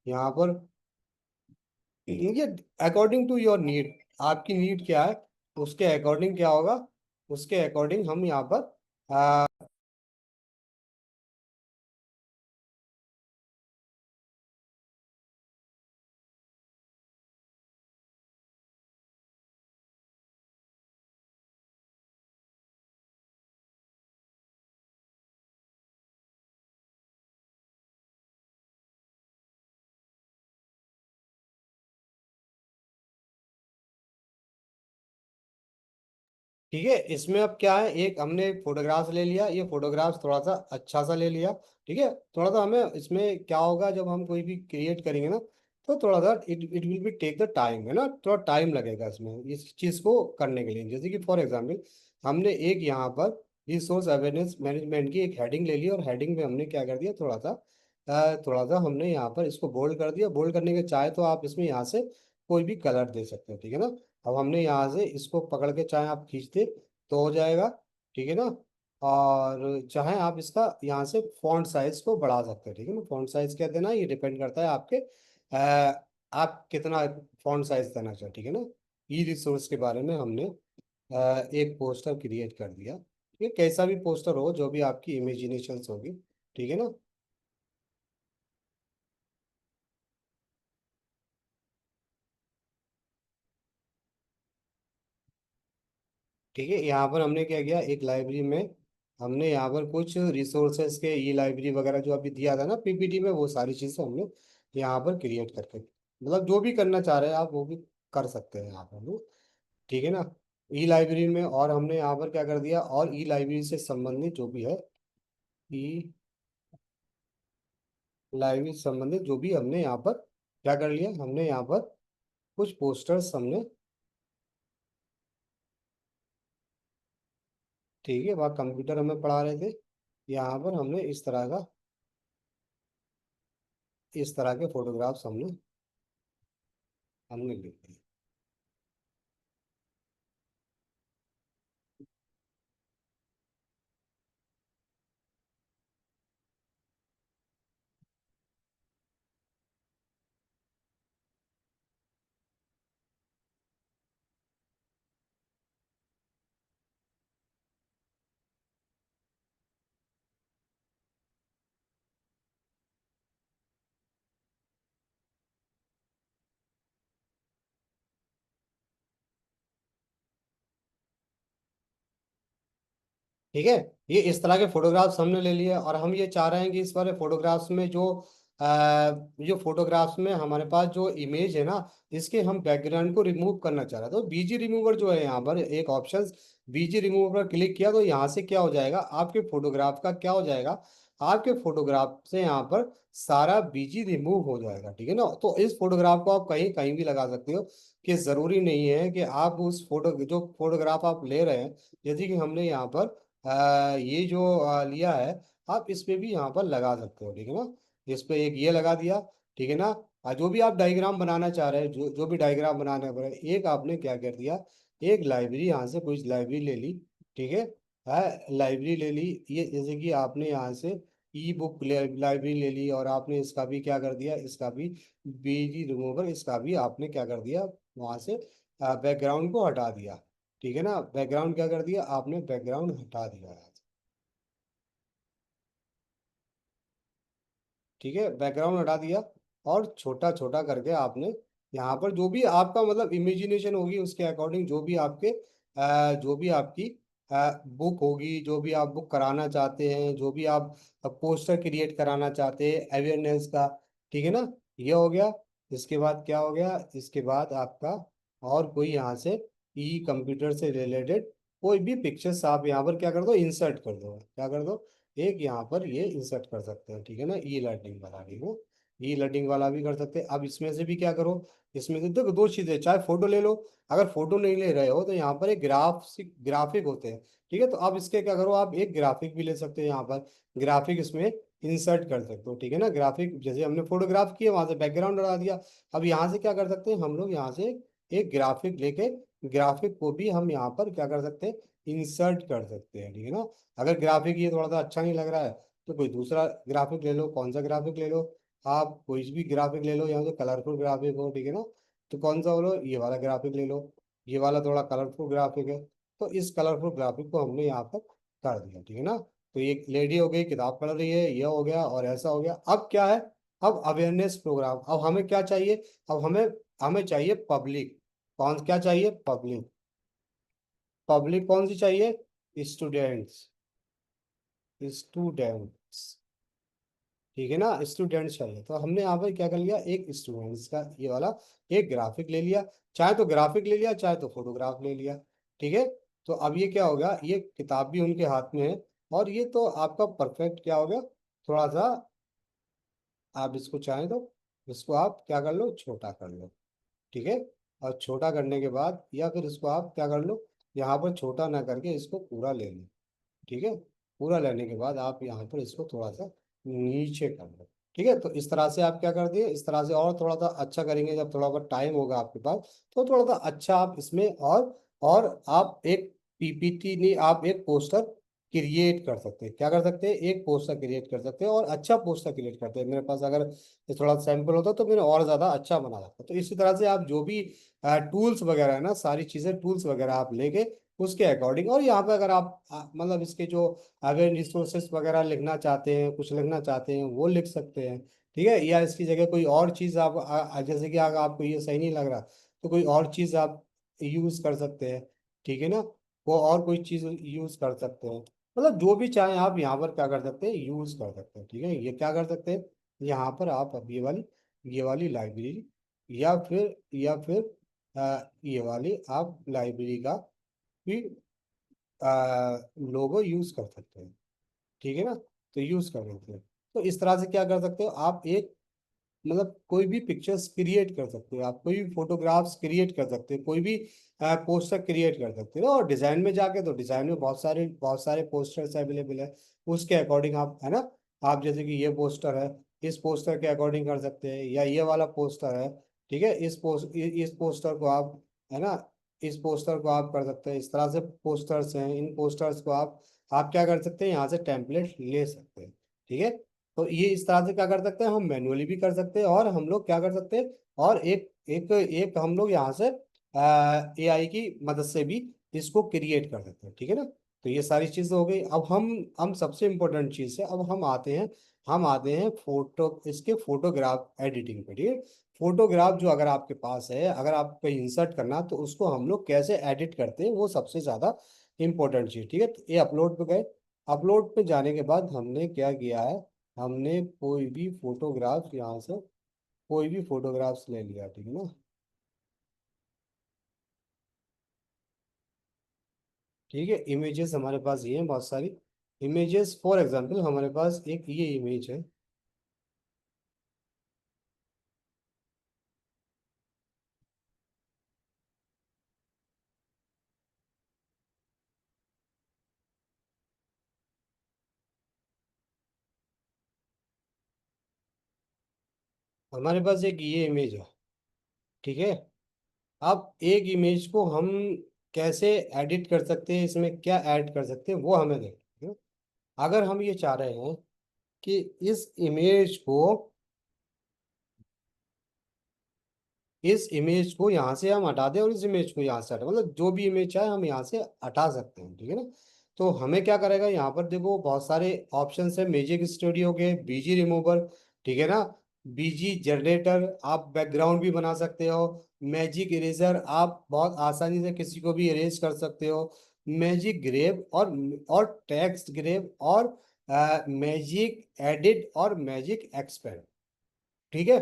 यहाँ पर, ये अकॉर्डिंग टू योर नीड, आपकी नीड क्या है, उसके अकॉर्डिंग क्या होगा, उसके अकॉर्डिंग हम यहाँ पर ठीक है, इसमें अब क्या है, एक हमने फोटोग्राफ्स ले लिया, ये फोटोग्राफ्स थोड़ा सा अच्छा सा ले लिया, ठीक है। थोड़ा सा हमें इसमें क्या होगा, जब हम कोई भी क्रिएट करेंगे ना, तो थोड़ा सा it will be take the time, है ना, थोड़ा टाइम लगेगा इसमें इस चीज को करने के लिए। जैसे कि फॉर एग्जाम्पल हमने एक यहाँ पर रिसोर्स अवेयरनेस मैनेजमेंट की एक हेडिंग ले ली, और हेडिंग में हमने क्या कर दिया, थोड़ा सा हमने यहाँ पर इसको बोल्ड कर दिया। बोल्ड करने के चाहे तो आप इसमें यहाँ से कोई भी कलर दे सकते हो, ठीक है ना। अब हमने यहाँ से इसको पकड़ के चाहे आप खींच दे तो हो जाएगा, ठीक है ना। और चाहे आप इसका यहाँ से फॉन्ट साइज को बढ़ा सकते हैं, ठीक है ना। फॉन्ट साइज क्या देना है ये डिपेंड करता है आपके आप कितना फॉन्ट साइज देना चाहते, ठीक है ना। ई रिसोर्स के बारे में हमने एक पोस्टर क्रिएट कर दिया, ठीक है, कैसा भी पोस्टर हो जो भी आपकी इमेजिनेशन होगी, ठीक है ना। ठीक है, यहाँ पर हमने क्या किया, एक लाइब्रेरी में हमने यहाँ पर कुछ रिसोर्सेज के ई लाइब्रेरी वगैरह जो अभी दिया था ना पीपीटी में, वो सारी चीज़ें हमने यहाँ पर क्रिएट करके, मतलब जो भी करना चाह रहे हैं आप वो भी कर सकते हैं यहाँ पर, ठीक है ना। ई लाइब्रेरी में और हमने यहाँ पर क्या कर दिया, और ई लाइब्रेरी से संबंधित जो भी है, ई लाइब्रेरी से संबंधित जो भी हमने यहाँ पर क्या कर लिया, हमने यहाँ पर कुछ पोस्टर्स हमने, ठीक है, वहाँ कंप्यूटर हमें पढ़ा रहे थे, यहाँ पर हमने इस तरह के फोटोग्राफ्स हमने हमने ले लिए। ठीक है, ये इस तरह के फोटोग्राफ्स हमने ले लिए, और हम ये चाह रहे हैं कि इस बार फोटोग्राफ्स में जो फोटोग्राफ्स में हमारे पास जो इमेज है ना, इसके हम बैकग्राउंड को रिमूव करना चाह रहे हैं। तो बीजी रिमूवर जो है यहाँ पर एक ऑप्शन, बीजी रिमूवर पर क्लिक किया तो यहाँ से क्या हो जाएगा, आपके फोटोग्राफ का क्या हो जाएगा, आपके फोटोग्राफ से यहाँ पर सारा बीजी रिमूव हो जाएगा, ठीक है ना। तो इस फोटोग्राफ को आप कहीं कहीं भी लगा सकते हो, कि जरूरी नहीं है कि आप उस जो फोटोग्राफ आप ले रहे हैं, जैसे कि हमने यहाँ पर ये जो लिया है, आप इस पे भी यहाँ पर लगा सकते हो, ठीक है ना। इस पे एक ये लगा दिया, ठीक है ना। जो भी आप डायग्राम बनाना चाह रहे हैं, जो भी डायग्राम बनाने पर एक आपने क्या कर दिया, एक लाइब्रेरी यहाँ से कुछ लाइब्रेरी ले ली, ठीक है। लाइब्रेरी ले ली, ये जैसे कि आपने यहाँ से ई बुक लाइब्रेरी ले ली, और आपने इसका भी क्या कर दिया, इसका भी बीजी रिमूवर, इसका भी आपने क्या कर दिया, वहां से बैकग्राउंड को हटा दिया, ठीक है ना। बैकग्राउंड क्या कर दिया आपने, बैकग्राउंड हटा दिया, ठीक है, बैकग्राउंड हटा दिया। और छोटा छोटा करके आपने यहाँ पर जो भी आपका मतलब इमेजिनेशन होगी उसके अकॉर्डिंग, जो भी आपकी बुक होगी, जो भी आप बुक कराना चाहते हैं, जो भी आप पोस्टर क्रिएट कराना चाहते हैं अवेयरनेस का, ठीक है ना, ये हो गया। इसके बाद क्या हो गया, इसके बाद आपका और कोई यहाँ से ई कंप्यूटर से रिलेटेड कोई भी पिक्चर्स आप यहाँ पर क्या कर दो, इंसर्ट कर दो, क्या कर दो, एक यहाँ पर ये इंसर्ट कर सकते हैं, ठीक है ना। ई लर्निंग वाला भी हो, ई लर्निंग वाला भी कर सकते हैं। अब इसमें से भी क्या करो, इसमें से देखो दो चीजें, चाहे फोटो ले लो, अगर फोटो नहीं ले रहे हो तो यहाँ पर एक ग्राफिक होते हैं, ठीक है। तो आप इसके क्या करो, आप एक ग्राफिक भी ले सकते हो, यहाँ पर ग्राफिक इसमें इंसर्ट कर सकते हो, ठीक है ना। ग्राफिक जैसे हमने फोटोग्राफ किया वहां से बैकग्राउंड लगा दिया, अब यहाँ से क्या कर सकते हैं हम लोग, यहाँ से एक ग्राफिक लेके ग्राफिक को भी हम यहाँ पर क्या कर सकते हैं, इंसर्ट कर सकते हैं, ठीक है ना। अगर ग्राफिक ये थोड़ा सा अच्छा नहीं लग रहा है तो कोई दूसरा ग्राफिक ले लो, कौन सा ग्राफिक ले लो, आप कोई भी ग्राफिक ले लो यहाँ से कलरफुल ग्राफिक हो, ठीक है ना। तो कौन सा बोलो, ये वाला ग्राफिक ले लो, ये वाला थोड़ा कलरफुल ग्राफिक है। तो इस कलरफुल ग्राफिक को हमने यहाँ पर कर दिया, ठीक है ना। तो ये लेडी हो गई, किताब पढ़ रही है, ये हो गया और ऐसा हो गया। अब क्या है, अब अवेयरनेस प्रोग्राम, अब हमें क्या चाहिए, अब हमें हमें चाहिए पब्लिक, कौन क्या चाहिए, पब्लिक, पब्लिक कौन सी चाहिए, स्टूडेंट्स, स्टूडेंट्स, ठीक है ना, स्टूडेंट्स चाहिए। तो हमने यहाँ पर क्या कर लिया, एक स्टूडेंट्स का ये वाला एक ग्राफिक ले लिया, चाहे तो ग्राफिक ले लिया, चाहे तो फोटोग्राफ ले लिया, ठीक है। तो अब ये क्या होगा, ये किताब भी उनके हाथ में है, और ये तो आपका परफेक्ट क्या हो गया, थोड़ा सा आप इसको चाहें तो इसको आप क्या कर लो, छोटा कर लो। ठीक है, और छोटा करने के बाद या फिर इसको आप क्या कर लो, यहाँ पर छोटा ना करके इसको पूरा ले लो। ठीक है, पूरा लेने के बाद आप यहाँ पर इसको थोड़ा सा नीचे कर लो। ठीक है, तो इस तरह से आप क्या कर दिए, इस तरह से और थोड़ा सा अच्छा करेंगे, जब थोड़ा बहुत टाइम होगा आपके पास तो थोड़ा सा अच्छा आप इसमें और आप एक पीपीटी नहीं, आप एक पोस्टर क्रिएट कर सकते हैं। क्या कर सकते हैं, एक पोस्टर क्रिएट कर सकते हैं और अच्छा पोस्टर क्रिएट करते हैं। मेरे पास अगर ये थोड़ा सैंपल होता तो मैंने और ज़्यादा अच्छा बना सकता। तो इसी तरह से आप जो भी टूल्स वगैरह है ना, सारी चीज़ें टूल्स वगैरह आप लेके उसके अकॉर्डिंग, और यहाँ पे अगर आप मतलब इसके जो अगर रिसोर्सेस वगैरह लिखना चाहते हैं, कुछ लिखना चाहते हैं, वो लिख सकते हैं। ठीक है, या इसकी जगह कोई और चीज़ आप जैसे कि अगर आपको ये सही नहीं लग रहा तो कोई और चीज़ आप यूज़ कर सकते हैं। ठीक है ना, वो और कोई चीज़ यूज़ कर सकते हैं। मतलब जो भी चाहें आप यहाँ पर क्या कर सकते हैं, यूज़ कर सकते हैं। ठीक है, ये क्या कर सकते हैं, यहाँ पर आप अब ये वाली लाइब्रेरी या फिर ये वाली आप लाइब्रेरी का भी लोगो यूज कर सकते हैं। ठीक है ना, तो यूज कर सकते हैं। तो इस तरह से क्या कर सकते हो आप, एक मतलब कोई भी पिक्चर्स क्रिएट कर सकते हो, आप कोई भी फोटोग्राफ्स क्रिएट कर सकते हो, कोई भी पोस्टर क्रिएट कर सकते हो। और डिजाइन में जाके तो डिजाइन में बहुत सारे पोस्टर्स अवेलेबल है। उसके अकॉर्डिंग आप, है ना, आप जैसे कि ये पोस्टर है, इस पोस्टर के अकॉर्डिंग कर सकते हैं, या ये वाला पोस्टर है। ठीक है, इस पोस्टर को आप, है ना, इस पोस्टर को आप कर सकते हैं। इस तरह से पोस्टर्स हैं, इन पोस्टर्स को आप क्या कर सकते हैं, यहाँ से टेम्पलेट ले सकते हैं। ठीक है, तो ये इस तरह से क्या कर सकते हैं, हम मैन्युअली भी कर सकते हैं, और हम लोग क्या कर सकते हैं, और एक एक एक हम लोग यहाँ से एआई की मदद से भी इसको क्रिएट कर सकते हैं। ठीक है ना, तो ये सारी चीजें हो गई। अब हम सबसे इम्पोर्टेंट चीज है, अब हम आते हैं फोटो, इसके फोटोग्राफ एडिटिंग पे। ठीक है, फोटोग्राफ जो अगर आपके पास है, अगर आप कहीं इंसर्ट करना, तो उसको हम लोग कैसे एडिट करते हैं, वो सबसे ज्यादा इंपॉर्टेंट चीज। ठीक है, तो ये अपलोड पे गए। अपलोड पे जाने के बाद हमने क्या किया है, हमने कोई भी फोटोग्राफ्स ले लिया। ठीक है ना, ठीक है, इमेजेस हमारे पास ये हैं बहुत सारी इमेजेस। फॉर एग्जांपल हमारे पास एक ये इमेज है। हमारे पास एक ये इमेज है। ठीक है, अब एक इमेज को हम कैसे एडिट कर सकते हैं, इसमें क्या ऐड कर सकते हैं, वो हमें देखना है। अगर हम ये चाह रहे हैं कि इस इमेज को यहाँ से हम हटा दें, और इस इमेज को यहाँ से हटा, मतलब जो भी इमेज चाहे हम यहाँ से हटा सकते हैं। ठीक है ना, तो हमें क्या करेगा, यहाँ पर देखो बहुत सारे ऑप्शंस है, मैजिक स्टूडियो के, बीजी रिमूवर। ठीक है ना, बीजी जनरेटर, आप बैकग्राउंड भी बना सकते हो। मैजिक इरेजर, आप बहुत आसानी से किसी को भी इरेज कर सकते हो। मैजिक ग्रेव और टेक्स्ट ग्रेव, और मैजिक एडिट और मैजिक एक्सपेंड। ठीक है,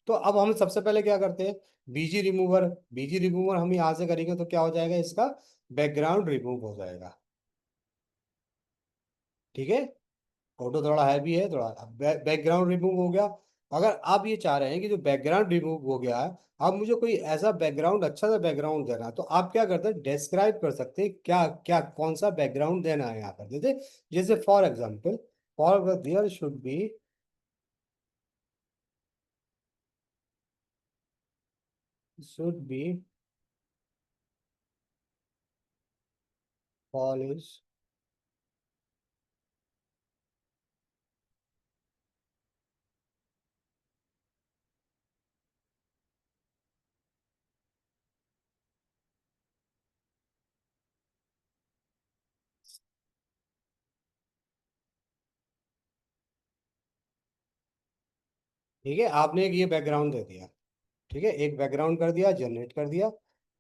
तो अब हम सबसे पहले क्या करते हैं, बीजी रिमूवर हम यहाँ से करेंगे तो क्या हो जाएगा, इसका बैकग्राउंड रिमूव हो जाएगा। ठीक है, फोटो थोड़ा हैवी है, थोड़ा बैकग्राउंड रिमूव हो गया। अगर आप ये चाह रहे हैं कि जो बैकग्राउंड रिमूव हो गया है, अब मुझे कोई ऐसा बैकग्राउंड, अच्छा सा बैकग्राउंड देना है, तो आप क्या करते हैं, डिस्क्राइब कर सकते हैं क्या क्या कौन सा बैकग्राउंड देना है यहाँ पर। जैसे for example, for their should be polish. ठीक है, आपने एक ये बैकग्राउंड दे दिया। ठीक है, एक बैकग्राउंड कर दिया, जनरेट कर दिया।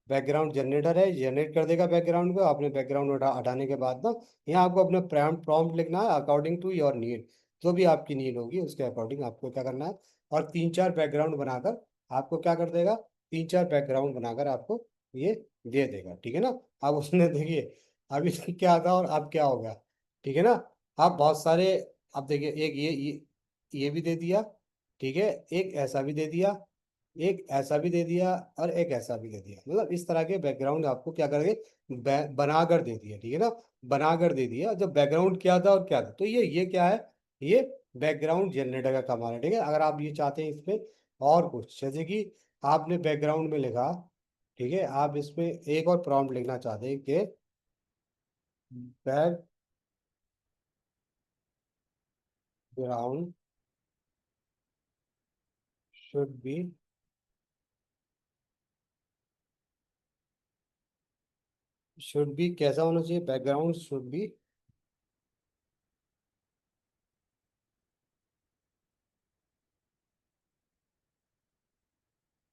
बैकग्राउंड जनरेटर है, जनरेट कर देगा बैकग्राउंड को। आपने बैकग्राउंड हटाने के बाद ना, यहाँ आपको अपना प्रॉम्प्ट लिखना है, अकॉर्डिंग टू योर नीड। जो भी आपकी नीड होगी उसके अकॉर्डिंग आपको क्या करना है, और तीन चार बैकग्राउंड बनाकर आपको क्या कर देगा, तीन चार बैकग्राउंड बनाकर आपको ये दे देगा। ठीक है ना, अब उसने देखिए, अभी क्या था और अब क्या होगा। ठीक है ना, आप बहुत सारे, अब देखिए एक ये भी दे दिया। ठीक है, एक ऐसा भी दे दिया, एक ऐसा भी दे दिया, और एक ऐसा भी दे दिया। मतलब इस तरह के बैकग्राउंड आपको क्या करेंगे, बनाकर दे दिया, ठीक है ना, बनाकर दे दिया। जब बैकग्राउंड क्या था और क्या था, तो ये क्या है, ये बैकग्राउंड जनरेटर का कमाल है। ठीक है, अगर आप ये चाहते हैं इसमें और कुछ, जैसे कि आपने बैकग्राउंड में लिखा, ठीक है, आप इसमें एक और प्रॉम्प्ट लिखना चाहते हैं कि बैकग्राउंड शुड बी, कैसा होना चाहिए, बैकग्राउंड शुड बी,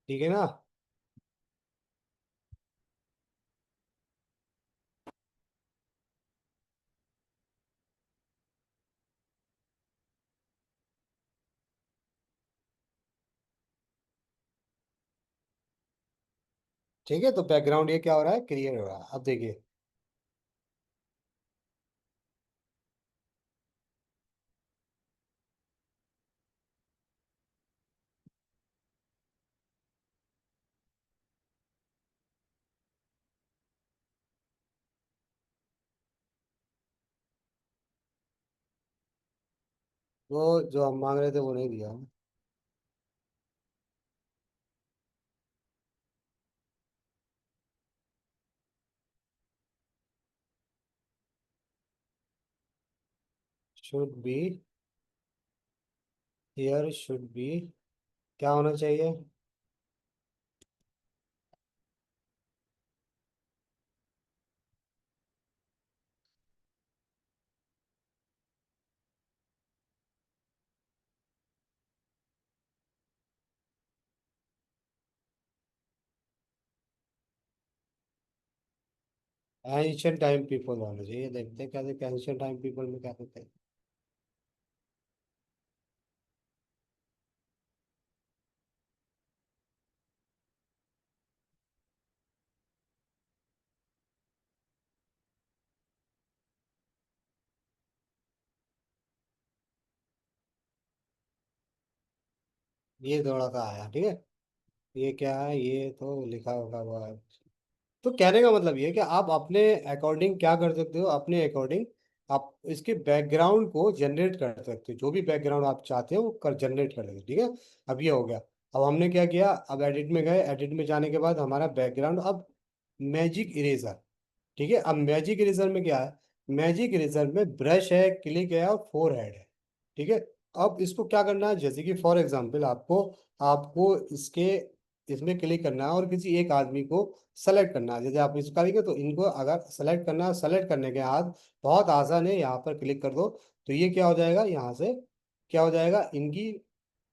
ठीक है ना। ठीक है, तो बैकग्राउंड ये क्या हो रहा है, क्रिएट हो रहा है। अब देखिए, वो जो हम मांग रहे थे वो नहीं दिया। Should be, here should be, क्या होना चाहिए, एंशियंट टाइम पीपल होना चाहिए। देखते हैं क्या, देखते एंशियंट टाइम पीपल में क्या होता है। ये थोड़ा सा आया, ठीक है। ये क्या है, ये तो लिखा होगा हुआ है। तो कहने का मतलब ये है कि आप अपने अकॉर्डिंग क्या कर सकते हो, अपने अकॉर्डिंग आप इसके बैकग्राउंड को जनरेट कर सकते हो। जो भी बैकग्राउंड आप चाहते हो वो कर जनरेट कर सकते हो, ठीक है। अब ये हो गया। अब हमने क्या किया, अब एडिट में गए, एडिट में जाने के बाद हमारा बैकग्राउंड अब मैजिक इरेजर, ठीक है। अब मैजिक इरेजर में क्या है, मैजिक इरेजर में ब्रश है, क्लिक है और फोर हेड है, ठीक है। अब इसको क्या करना है, जैसे कि फॉर एग्जांपल आपको आपको इसके इसमें क्लिक करना है और किसी एक आदमी को सेलेक्ट करना है। जैसे आप इसको करेंगे तो इनको अगर सेलेक्ट करना है, सेलेक्ट करने के बाद बहुत आसान है, यहाँ पर क्लिक कर दो तो ये क्या हो जाएगा, यहाँ से क्या हो जाएगा, इनकी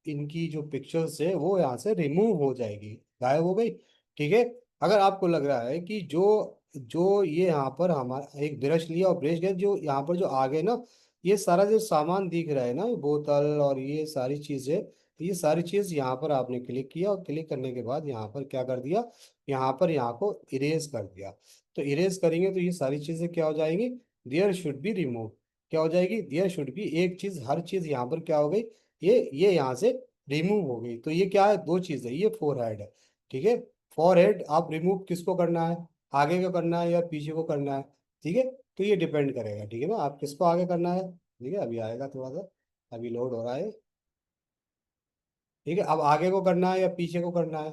इनकी जो पिक्चर्स है वो यहाँ से रिमूव हो जाएगी, गायब हो गई, ठीक है। अगर आपको लग रहा है कि जो जो ये यहाँ पर हमारा एक ब्रश लिया और ब्रश गया, जो यहाँ पर जो आगे ना ये सारा जो सामान दिख रहा है ना, ये बोतल और ये सारी चीजें, ये सारी चीज यहाँ पर आपने क्लिक किया और क्लिक करने के बाद यहाँ पर क्या कर दिया, यहाँ पर यहाँ को इरेज कर दिया। तो इरेज करेंगे तो ये सारी चीजें क्या हो जाएंगी, देयर शुड बी रिमूव, क्या हो जाएगी, देयर शुड बी, एक चीज हर चीज यहाँ पर क्या हो गई, ये यहाँ से रिमूव हो गई। तो ये क्या है, दो चीज है, ये फोर हेड है, ठीक है। फोर हेड आप रिमूव किसको करना है, आगे को करना है या पीछे को करना है, ठीक है। तो ये डिपेंड करेगा, ठीक है ना, आप किसको आगे करना है, ठीक है। अभी आएगा थोड़ा सा, अभी लोड हो रहा है, ठीक है। अब आगे को करना है या पीछे को करना है,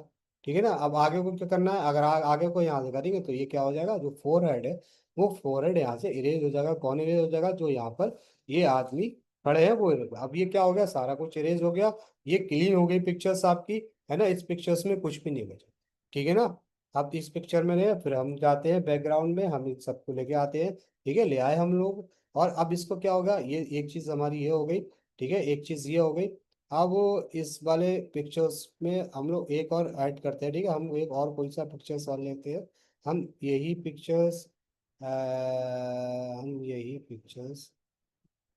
ठीक है ना। अब आगे को क्या करना है, अगर आगे को यहाँ से करेंगे तो ये क्या हो जाएगा, जो फोर हेड है वो फोर हेड यहाँ से इरेज हो जाएगा। कौन इरेज हो जाएगा, जो यहाँ पर ये आदमी खड़े हैं वो erase। अब ये क्या हो गया, सारा कुछ इरेज हो गया, ये क्लीन हो गई पिक्चर्स आपकी, है ना। इस पिक्चर्स में कुछ भी नहीं बचा, ठीक है ना। अब इस पिक्चर में रहे, फिर हम जाते हैं बैकग्राउंड में, हम इन सबको लेके आते हैं, ठीक है, ले आए हम लोग। और अब इसको क्या होगा, ये एक चीज हमारी ये हो गई, ठीक है, एक चीज ये हो गई। अब इस वाले पिक्चर्स में हम लोग एक और ऐड करते हैं, ठीक है। हम एक और कोई सा पिक्चर्स और लेते हैं, हम यही पिक्चर्स हम यही पिक्चर्स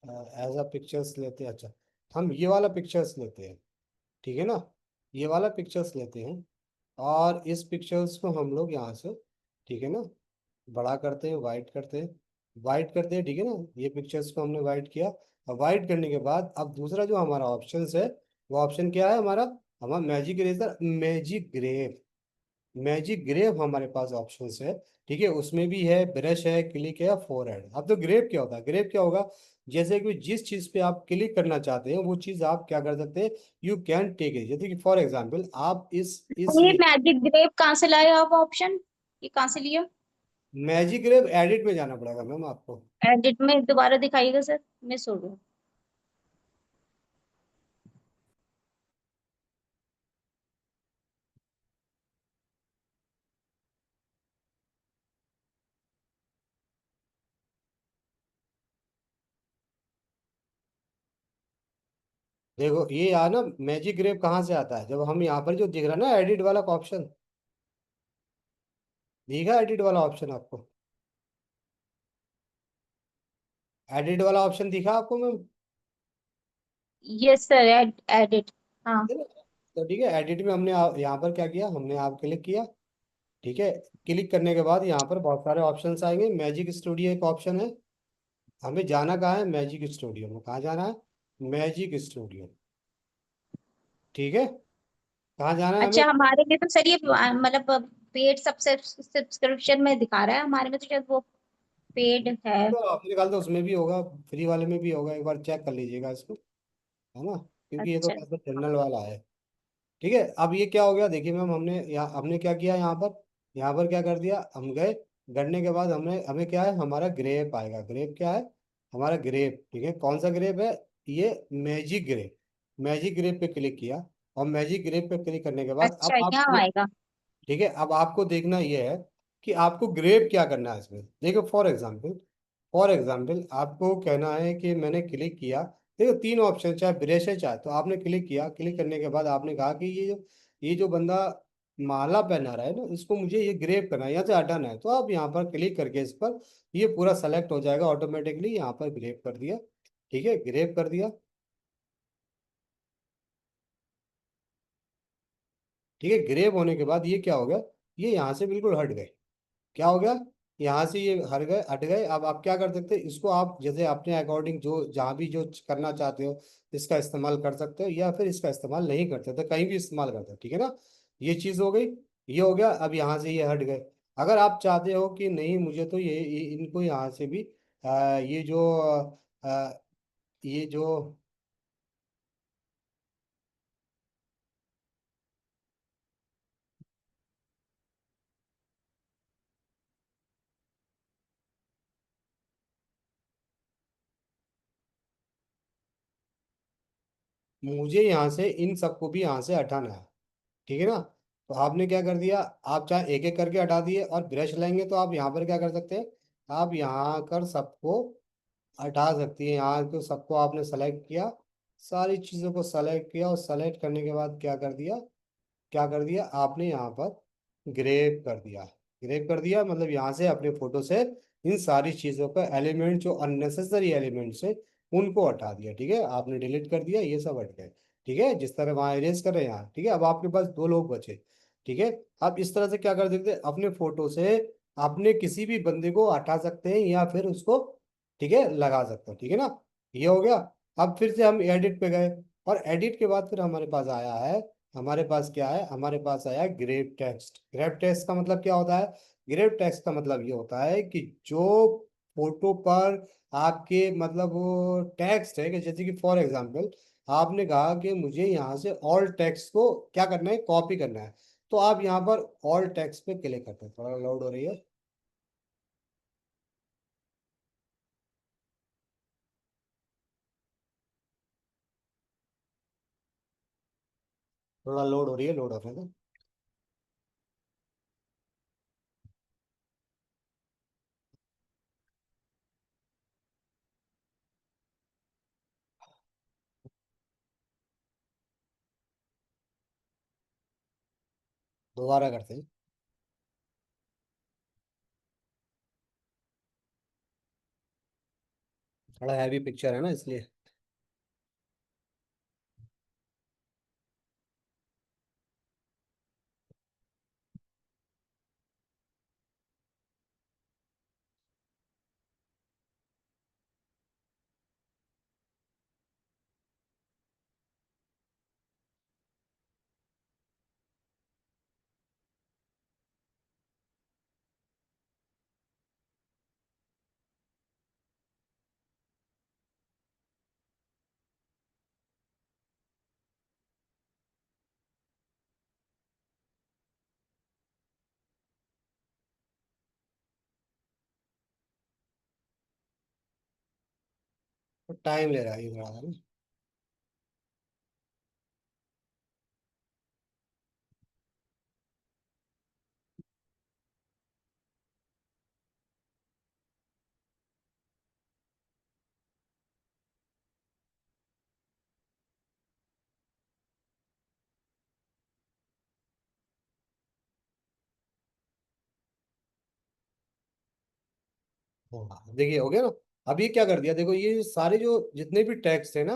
एज अ पिक्चर्स लेते हैं। अच्छा, हम ये वाला पिक्चर्स लेते हैं, ठीक है ना, ये वाला पिक्चर्स लेते हैं। और इस पिक्चर्स को हम लोग यहाँ से, ठीक है ना, बड़ा करते हैं, वाइट करते हैं, वाइट करते हैं, ठीक है ना। ये पिक्चर्स को हमने वाइट किया, और वाइट करने के बाद अब दूसरा जो हमारा ऑप्शन है वो ऑप्शन क्या है हमारा? हमारा मैजिक इरेजर, मैजिक ग्रेप हमारे पास ऑप्शन है। ठीक है, उसमें भी है, ब्रश है, क्लिक है, या फोरहेड। अब तो ग्रेप क्या होता है? ग्रेप क्या होगा? जैसे कि जिस चीज पे आप क्लिक करना चाहते हैं वो चीज आप क्या कर सकते हैं, यू कैन टेक इट। जैसे कि फॉर एग्जांपल आप इस ये मैजिक ग्रेप कहाँ से लाए आप ऑप्शन, ये कहाँ से लिया? मैजिक ग्रेप एडिट में जाना पड़ेगा मैम आपको। एडिट में दोबारा दिखाइएगा सर, मिस हो गया। देखो ये यहाँ ना मैजिक ग्रेप कहाँ से आता है, जब हम यहाँ पर जो दिख रहा है ना एडिट वाला ऑप्शन, दिखा एडिट वाला ऑप्शन आपको? एडिट वाला ऑप्शन दिखा आपको मैम? Yes sir, edit. हाँ। है ना? तो ठीक है, एडिट में हमने यहाँ पर क्या किया, हमने आप क्लिक किया। ठीक है, क्लिक करने के बाद यहाँ पर बहुत सारे ऑप्शंस आएंगे। मैजिक स्टूडियो एक ऑप्शन है। हमें जाना कहाँ है? मैजिक स्टूडियो में। कहाँ जाना है? Magic studio. ठीक है, कहाँ जाना है हमें? अच्छा, हमारे लिए तो सर ये मतलब पेड सब्सक्रिप्शन में दिखा रहा है, हमारे में तो शायद वो पेड है। तो अपने ख्याल तो उसमें भी होगा, फ्री वाले में भी होगा, एक बार चेक कर लीजिएगा इसको, है ना? क्योंकि ये तो अच्छा। वैसे जनरल वाला है। ठीक है, अब ये क्या हो गया देखिए मैम, हमने क्या किया यहाँ पर क्या कर दिया, हम गए, गढ़ने के बाद हमने हमें क्या है, हमारा ग्रेप आएगा। ग्रेप क्या है? हमारा ग्रेप। ठीक है, कौन सा ग्रेप है? ये मैजिक ग्रेप। मैजिक ग्रेप पे क्लिक किया, और मैजिक ग्रेप पे क्लिक करने के बाद अब अच्छा, आप, यहाँ आएगा। ठीक है, अब आपको देखना यह है कि आपको ग्रेप क्या करना है इसमें। देखो फॉर एग्जाम्पल आपको कहना है कि मैंने क्लिक किया। देखो तीन ऑप्शन, चाहे ब्रश है चाहे, तो आपने क्लिक किया, क्लिक करने के बाद आपने कहा कि ये जो बंदा माला पहना रहा है ना, इसको मुझे ये ग्रेप करना है, यहाँ से हटाना है। तो आप यहाँ पर क्लिक करके इस पर, ये पूरा सेलेक्ट हो जाएगा ऑटोमेटिकली। यहाँ पर ग्रेप कर दिया। ठीक है, ग्रेप कर दिया। ठीक है, ग्रेप होने के बाद ये क्या हो गया, ये यहाँ से बिल्कुल हट गए। क्या हो गया? यहाँ से ये हट गए। अब आप क्या कर सकते हैं, इसको आप जैसे अपने अकॉर्डिंग जो जहाँ भी जो करना चाहते हो इसका इस्तेमाल कर सकते हो, या फिर इसका इस्तेमाल नहीं कर सकते, कहीं भी इस्तेमाल कर सकते हो। ठीक है ना? ये चीज़ हो गई, ये हो गया। अब यहाँ से ये हट गए। अगर आप चाहते हो कि नहीं मुझे तो ये इनको यहाँ से भी आ, ये जो मुझे यहाँ से इन सबको भी यहाँ से हटाना है। ठीक है ना? तो आपने क्या कर दिया, आप चाहे एक एक करके हटा दिए, और ब्रश लेंगे तो आप यहाँ पर क्या कर सकते हैं, आप यहाँ कर सबको हटा सकती हैं। यहाँ को सबको आपने सेलेक्ट किया, सारी चीज़ों को सेलेक्ट किया, और सेलेक्ट करने के बाद क्या कर दिया आपने यहाँ पर ग्रेप कर दिया। ग्रेप कर दिया मतलब यहाँ से अपने फोटो से इन सारी चीज़ों का एलिमेंट, जो अननेसेसरी एलिमेंट्स है उनको हटा दिया। ठीक है, आपने डिलीट कर दिया, ये सब हट गए। ठीक है, जिस तरह वहाँ इरेज कर रहे हैं यहाँ। ठीक है, अब आपके पास दो लोग बचे। ठीक है, आप इस तरह से क्या कर सकते हैं, अपने फोटो से अपने किसी भी बंदे को हटा सकते हैं, या फिर उसको, ठीक है, लगा सकते हो। ठीक है ना? ये हो गया। अब फिर से हम एडिट पे गए, और एडिट के बाद फिर हमारे पास आया है, हमारे पास क्या है, हमारे पास आया ग्रेप टेक्स्ट। ग्रेप टेक्स्ट का मतलब क्या होता है? ग्रेप टेक्स्ट का मतलब ये होता है कि जो फोटो पर आपके मतलब वो टेक्स्ट है, कि जैसे कि फॉर एग्जांपल आपने कहा कि मुझे यहाँ से ऑल टेक्स्ट को क्या करना है, कॉपी करना है। तो आप यहाँ पर ऑल टेक्स्ट पे क्लिक करते हैं। थोड़ा लोड हो रही है, थोड़ा लोड हो रही है, लोड होने दो। दोबारा करते हैं। थोड़ा हैवी पिक्चर है ना, इसलिए। तो टाइम ले रहा है ये थोड़ा सा ना। हाँ देखिए हो गया ना। अब ये क्या कर दिया, देखो ये सारे जो जितने भी टैक्स थे ना,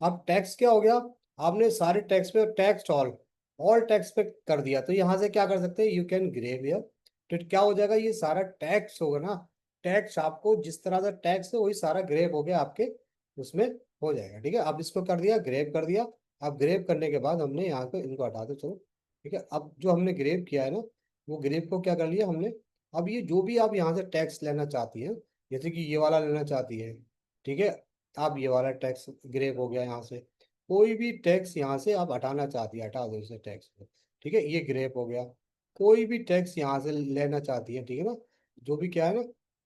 अब टैक्स क्या हो गया, आपने सारे टैक्स पे टैक्स ऑल टैक्स पे कर दिया। तो यहाँ से क्या कर सकते हैं, यू कैन ग्रेव हियर। तो क्या हो जाएगा, ये सारा टैक्स होगा ना, टैक्स आपको जिस तरह से टैक्स है वही सारा ग्रेव हो गया आपके उसमें हो जाएगा। ठीक है, अब इसको कर दिया, ग्रेव कर दिया। अब ग्रेव करने के बाद हमने यहाँ पे इनको हटा दो, चलो ठीक है। अब जो हमने ग्रेव किया है ना, वो ग्रेव को क्या कर लिया हमने। अब ये जो भी आप यहाँ से टैक्स लेना चाहती हैं, जैसे कि ये वाला लेना चाहती है, ठीक है, आप ये वाला टैक्स ग्रेप हो गया यहाँ से। कोई भी टैक्स यहाँ से आप हटाना चाहती है, हटा दो इसे टैक्स को। ठीक है, ये ग्रेप हो गया। कोई भी टैक्स यहाँ से लेना चाहती है, ठीक है ना, जो भी क्या है ना,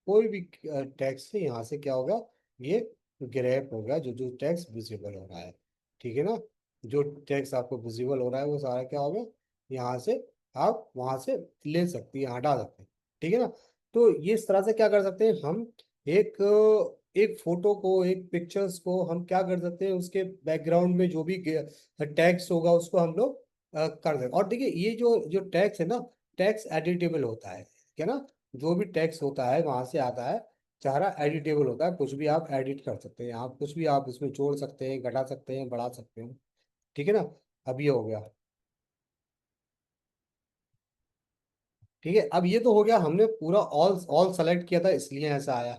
कोई भी टैक्स से यहाँ से क्या होगा, ये ग्रेप हो गया, जो जो टैक्स विजिबल हो रहा है। ठीक है ना, जो टैक्स आपको विजिबल हो रहा है वो सारा क्या होगा, यहाँ से आप वहां से ले सकती हैं, हटा सकते हैं। ठीक है ना। तो ये इस तरह से क्या कर सकते हैं हम, एक एक फोटो को, एक पिक्चर्स को हम क्या कर सकते हैं, उसके बैकग्राउंड में जो भी टैक्स होगा उसको हम लोग कर दें। और देखिए ये जो जो टैक्स है ना, टैक्स एडिटेबल होता है, क्या ना, जो भी टैक्स होता है वहां से आता है, सारा एडिटेबल होता है, कुछ भी आप एडिट कर सकते हैं, आप कुछ भी आप उसमें जोड़ सकते हैं, घटा सकते हैं, बढ़ा सकते हैं। ठीक है ना। अब ये हो गया। ठीक है, अब ये तो हो गया, हमने पूरा ऑल ऑल सेलेक्ट किया था इसलिए ऐसा आया।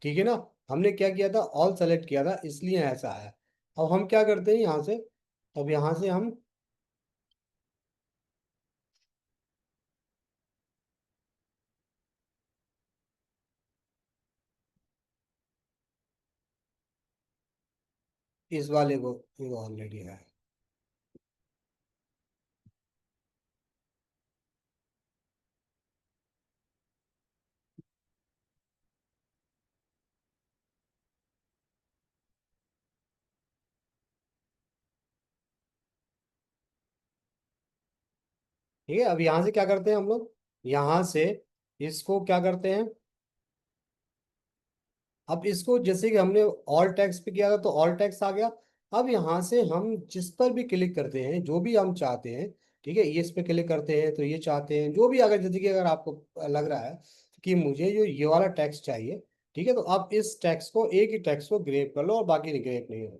ठीक है ना, हमने क्या किया था, ऑल सेलेक्ट किया था इसलिए ऐसा आया। अब हम क्या करते हैं यहाँ से, अब यहाँ से हम इस वाले को, ये ऑलरेडी है। ठीक है, अब यहाँ से क्या करते हैं हम लोग, यहाँ से इसको क्या करते हैं, अब इसको जैसे कि हमने ऑल टैक्स पे किया था तो ऑल टैक्स आ गया। अब यहाँ से हम जिस पर भी क्लिक करते हैं, जो भी हम चाहते हैं, ठीक है, ये इस पे क्लिक करते हैं तो ये चाहते हैं जो भी, अगर जैसे कि अगर आपको लग रहा है कि मुझे जो ये वाला टैक्स चाहिए, ठीक है, तो आप इस टैक्स को, एक ही टैक्स को ग्रेप कर लो और बाकी ग्रेप नहीं होगा।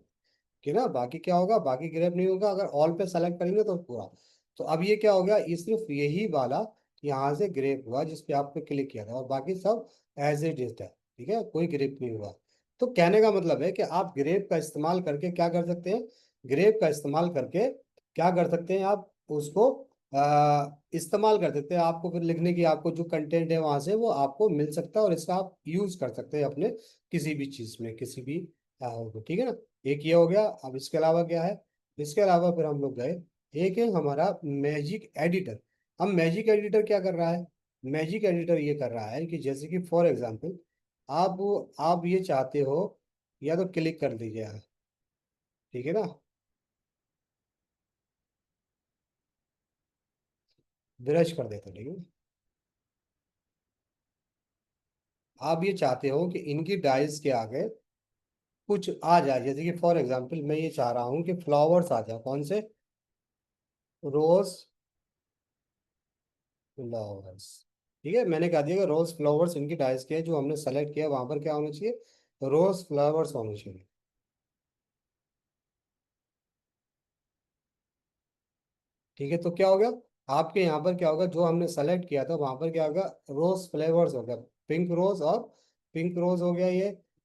कि ना, बाकी क्या होगा, बाकी ग्रेप नहीं होगा, अगर ऑल पे सेलेक्ट करेंगे तो पूरा। तो अब ये क्या हो गया, ये सिर्फ यही वाला यहाँ से ग्रेप हुआ जिस पे आपने क्लिक किया था, और बाकी सब एज इट इज है। ठीक है, कोई ग्रेप नहीं हुआ। तो कहने का मतलब है कि आप ग्रेप का इस्तेमाल करके क्या कर सकते हैं, ग्रेप का इस्तेमाल करके क्या कर सकते हैं, आप उसको इस्तेमाल कर सकते हैं, आपको फिर लिखने की, आपको जो कंटेंट है वहां से वो आपको मिल सकता है, और इसका आप यूज कर सकते हैं अपने किसी भी चीज में, किसी भी ठीक है ना। एक ये हो गया। अब इसके अलावा क्या है, इसके अलावा फिर हम लोग गए, एक है हमारा मैजिक एडिटर। अब मैजिक एडिटर क्या कर रहा है, मैजिक एडिटर ये कर रहा है कि जैसे कि फॉर एग्जांपल आप ये चाहते हो, या तो क्लिक कर दीजिए यहाँ, ठीक है ना, ब्रश कर देते हैं, ठीक है। आप ये चाहते हो कि इनकी डाइस के आगे कुछ आ जाए, जैसे कि फॉर एग्जांपल मैं ये चाह रहा हूँ कि फ्लावर्स आ जाए, कौन से, रोज फ्लावर्स। ठीक है, मैंने कहा दिया कि रोज फ्लावर्स इनकी डाइस के जो हमने सेलेक्ट किया वहां पर क्या होना चाहिए, रोज फ्लावर्स होने चाहिए। ठीक है, तो क्या होगा, आपके यहाँ पर क्या होगा, जो हमने सेलेक्ट किया था वहां पर क्या होगा, रोज फ्लेवर्स हो गया, पिंक रोज, और पिंक रोज हो गया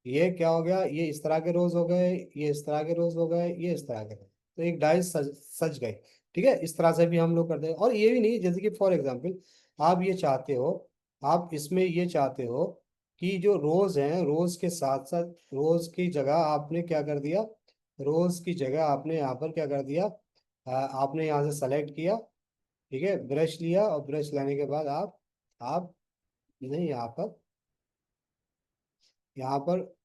ये क्या हो गया, ये इस तरह के रोज हो गए, ये इस तरह के रोज हो गए, ये इस तरह के, तो एक डाइस सज गई। ठीक है, इस तरह से भी हम लोग करते हैं। और ये भी नहीं, जैसे कि फॉर एग्जाम्पल आप ये चाहते हो, आप इसमें ये चाहते हो कि जो रोज हैं, रोज के साथ साथ, रोज की जगह आपने क्या कर दिया, रोज की जगह आपने यहाँ पर क्या कर दिया, आपने यहाँ से सेलेक्ट किया, ठीक है, ब्रश लिया, और ब्रश लेने के बाद आप नहीं, यहाँ पर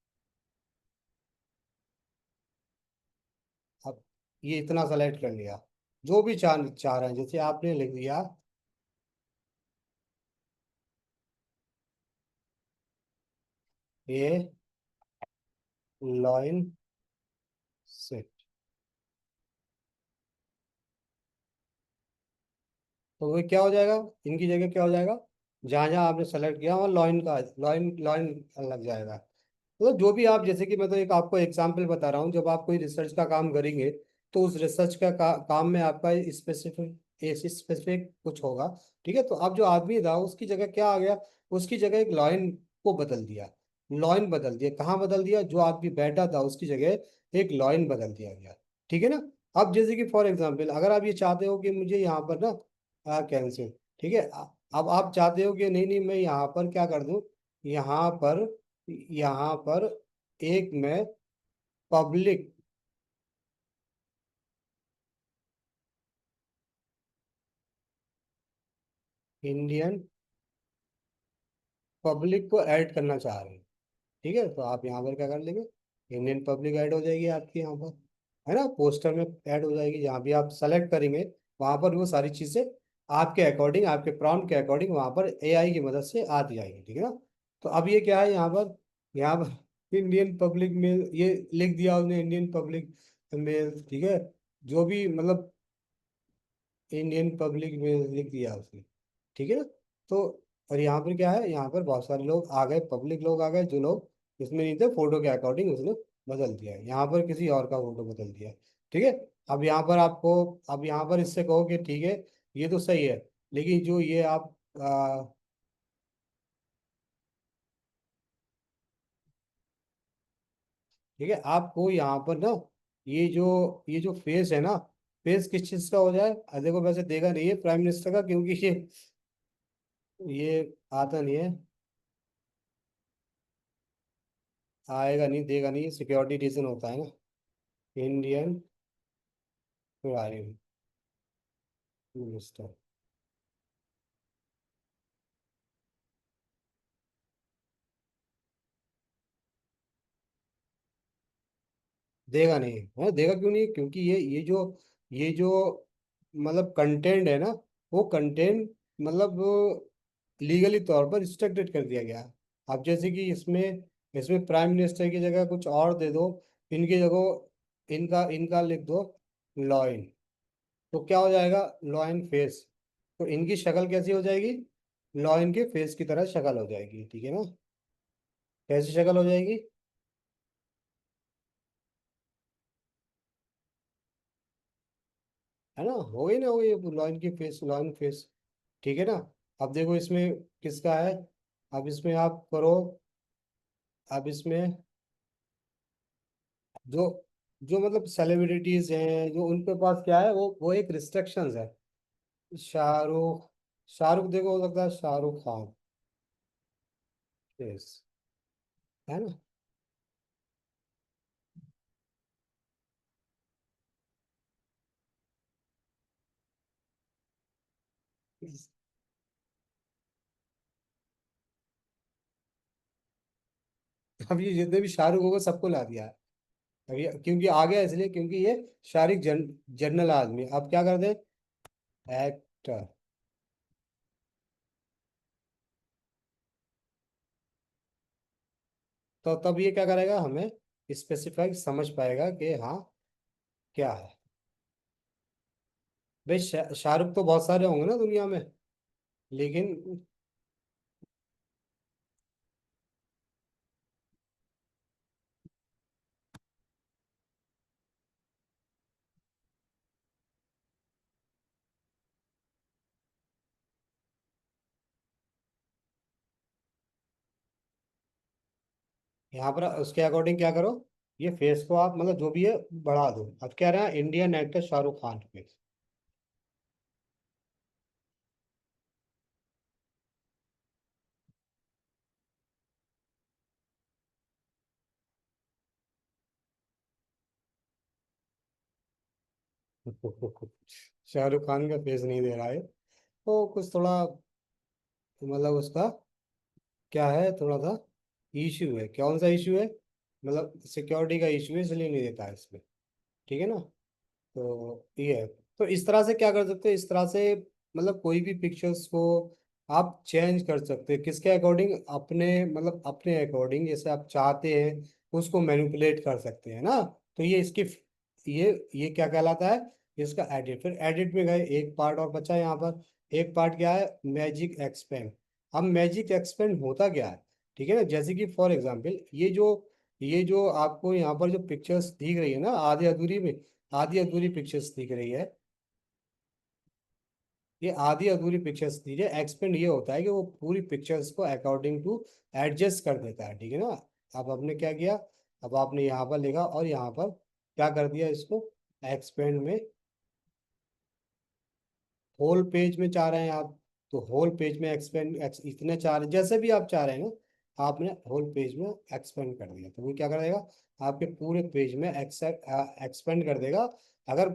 ये इतना सेलेक्ट कर लिया, जो भी चाह चाह रहे हैं, जैसे आपने लिख दिया ये लाइन से, तो वो क्या हो जाएगा, इनकी जगह क्या हो जाएगा, जहां जहां आपने सेलेक्ट किया वहाँ लॉइन का लॉइन लॉइन लग जाएगा। मतलब जो भी आप, जैसे कि मैं तो एक आपको एग्जांपल बता रहा हूँ, जब आप कोई रिसर्च का काम करेंगे तो उस रिसर्च का काम में आपका स्पेसिफिक स्पेसिफिक कुछ होगा। ठीक है, तो अब जो आदमी था उसकी जगह क्या आ गया, उसकी जगह एक लॉइन को बदल दिया, लॉइन बदल दिया, कहाँ बदल दिया, जो आदमी बैठा था उसकी जगह एक लॉइन बदल दिया गया। ठीक है ना। अब जैसे कि फॉर एग्जाम्पल अगर आप ये चाहते हो कि मुझे यहाँ पर ना कैंसिल, ठीक है, अब आप चाहते हो कि नहीं नहीं मैं यहाँ पर क्या कर दूं, यहाँ पर यहाँ पर एक मैं पब्लिक इंडियन पब्लिक को ऐड करना चाह रहे हैं। ठीक है, तो आप यहाँ पर क्या कर लेंगे, इंडियन पब्लिक ऐड हो जाएगी आपकी यहाँ पर, है ना, पोस्टर में ऐड हो जाएगी, जहाँ भी आप सेलेक्ट करेंगे वहाँ पर वो सारी चीज़ें आपके अकॉर्डिंग, आपके प्रॉम्प्ट के अकॉर्डिंग वहाँ पर एआई की मदद से आती जाएगी। ठीक है ना। तो अब ये क्या है यहाँ पर इंडियन पब्लिक में ये लिख दिया उसने, इंडियन पब्लिक में, ठीक है, जो भी मतलब इंडियन पब्लिक में लिख दिया उसने। ठीक है ना। तो और यहाँ पर क्या है, यहाँ पर बहुत सारे लोग आ गए, पब्लिक लोग आ गए, जो लोग इसमें नहीं थे, फोटो के अकॉर्डिंग उसने बदल दिया है, यहाँ पर किसी और का फोटो बदल दिया है। ठीक है। अब यहाँ पर आपको, अब यहाँ पर इससे कहो कि ठीक है ये तो सही है, लेकिन जो ये आप ठीक है, आपको यहाँ पर ना ये जो फेस है ना, फेस किस चीज का हो जाए, देखो वैसे देगा नहीं है प्राइम मिनिस्टर का, क्योंकि ये आता नहीं है, आएगा नहीं, देगा नहीं, सिक्योरिटी रीजन होता है ना, इंडियन प्राइम मिनिस्टर। देगा नहीं है, देगा क्यों नहीं, क्योंकि ये जो मतलब कंटेंट है ना, वो कंटेंट मतलब लीगली तौर पर रिस्ट्रिक्टेड कर दिया गया है। अब जैसे कि इसमें इसमें प्राइम मिनिस्टर की जगह कुछ और दे दो, इनकी जगह इनका इनका लिख दो लॉइन, तो क्या हो जाएगा, लॉइन फेस, तो इनकी शक्ल कैसी हो जाएगी, लॉइन के फेस की तरह शक्ल हो जाएगी। ठीक है ना, कैसी शक्ल हो जाएगी, है ना, हो गई ना, हो गई लॉइन की फेस, लॉइन फेस। ठीक है ना। अब देखो इसमें किसका है, अब इसमें आप करो, अब इसमें जो जो मतलब सेलिब्रिटीज हैं, जो उनके पास क्या है, वो एक रिस्ट्रिक्शंस है। शाहरुख, शाहरुख देखो, हो सकता है शाहरुख खान फेस, है ना। अब ये जितने भी शाहरुख होगा सबको ला दिया है। अब ये क्योंकि आ गया इसलिए क्योंकि ये शाहरुख जनरल आदमी, अब क्या कर दे, एक्टर। तो तब ये क्या करेगा, हमें स्पेसिफाई समझ पाएगा कि हाँ क्या है। भाई शाहरुख तो बहुत सारे होंगे ना दुनिया में, लेकिन यहाँ पर उसके अकॉर्डिंग क्या करो, ये फेस को आप मतलब जो भी है बढ़ा दो। अब कह रहे हैं Indian actor Shahrukh Khan face. Shahrukh Khan का फेस नहीं दे रहा है, तो कुछ थोड़ा मतलब उसका क्या है, थोड़ा सा इशू है, कौन सा इशू है, मतलब सिक्योरिटी का इशू है, इसलिए नहीं देता है इसमें। ठीक है ना। तो ये है। तो इस तरह से क्या कर सकते हैं, इस तरह से मतलब कोई भी पिक्चर्स को आप चेंज कर सकते हैं किसके अकॉर्डिंग, अपने मतलब अपने अकॉर्डिंग, जैसे आप चाहते हैं उसको मैनिपुलेट कर सकते हैं ना। तो ये इसकी ये क्या कहलाता है, इसका एडिट। फिर एडिट में गए, एक पार्ट और बचा यहाँ पर। एक पार्ट क्या है, मैजिक एक्सपेंड। अब मैजिक एक्सपेंड होता क्या है, ठीक है ना। जैसे कि फॉर एग्जांपल ये जो आपको यहाँ पर जो पिक्चर्स दिख रही है ना, आधी अधूरी में, आधी अधूरी पिक्चर्स दिख रही है, ये आधी अधूरी पिक्चर्स दीजिए। एक्सपेंड ये होता है कि वो पूरी पिक्चर्स को अकॉर्डिंग टू एडजस्ट कर देता है, ठीक है ना। अब आपने क्या किया, अब आपने यहाँ पर लिखा और यहाँ पर क्या कर दिया, इसको एक्सपेंड में होल पेज में चाह रहे हैं आप, तो होल पेज में एक्सपेंड इतने चाह रहे, जैसे भी आप चाह रहे हैं ना, आपने होल पेज में एक्सपेंड कर दिया तो वो क्या कर देगा, आपके पूरे पेज में एक्सपेंड कर देगा। अगर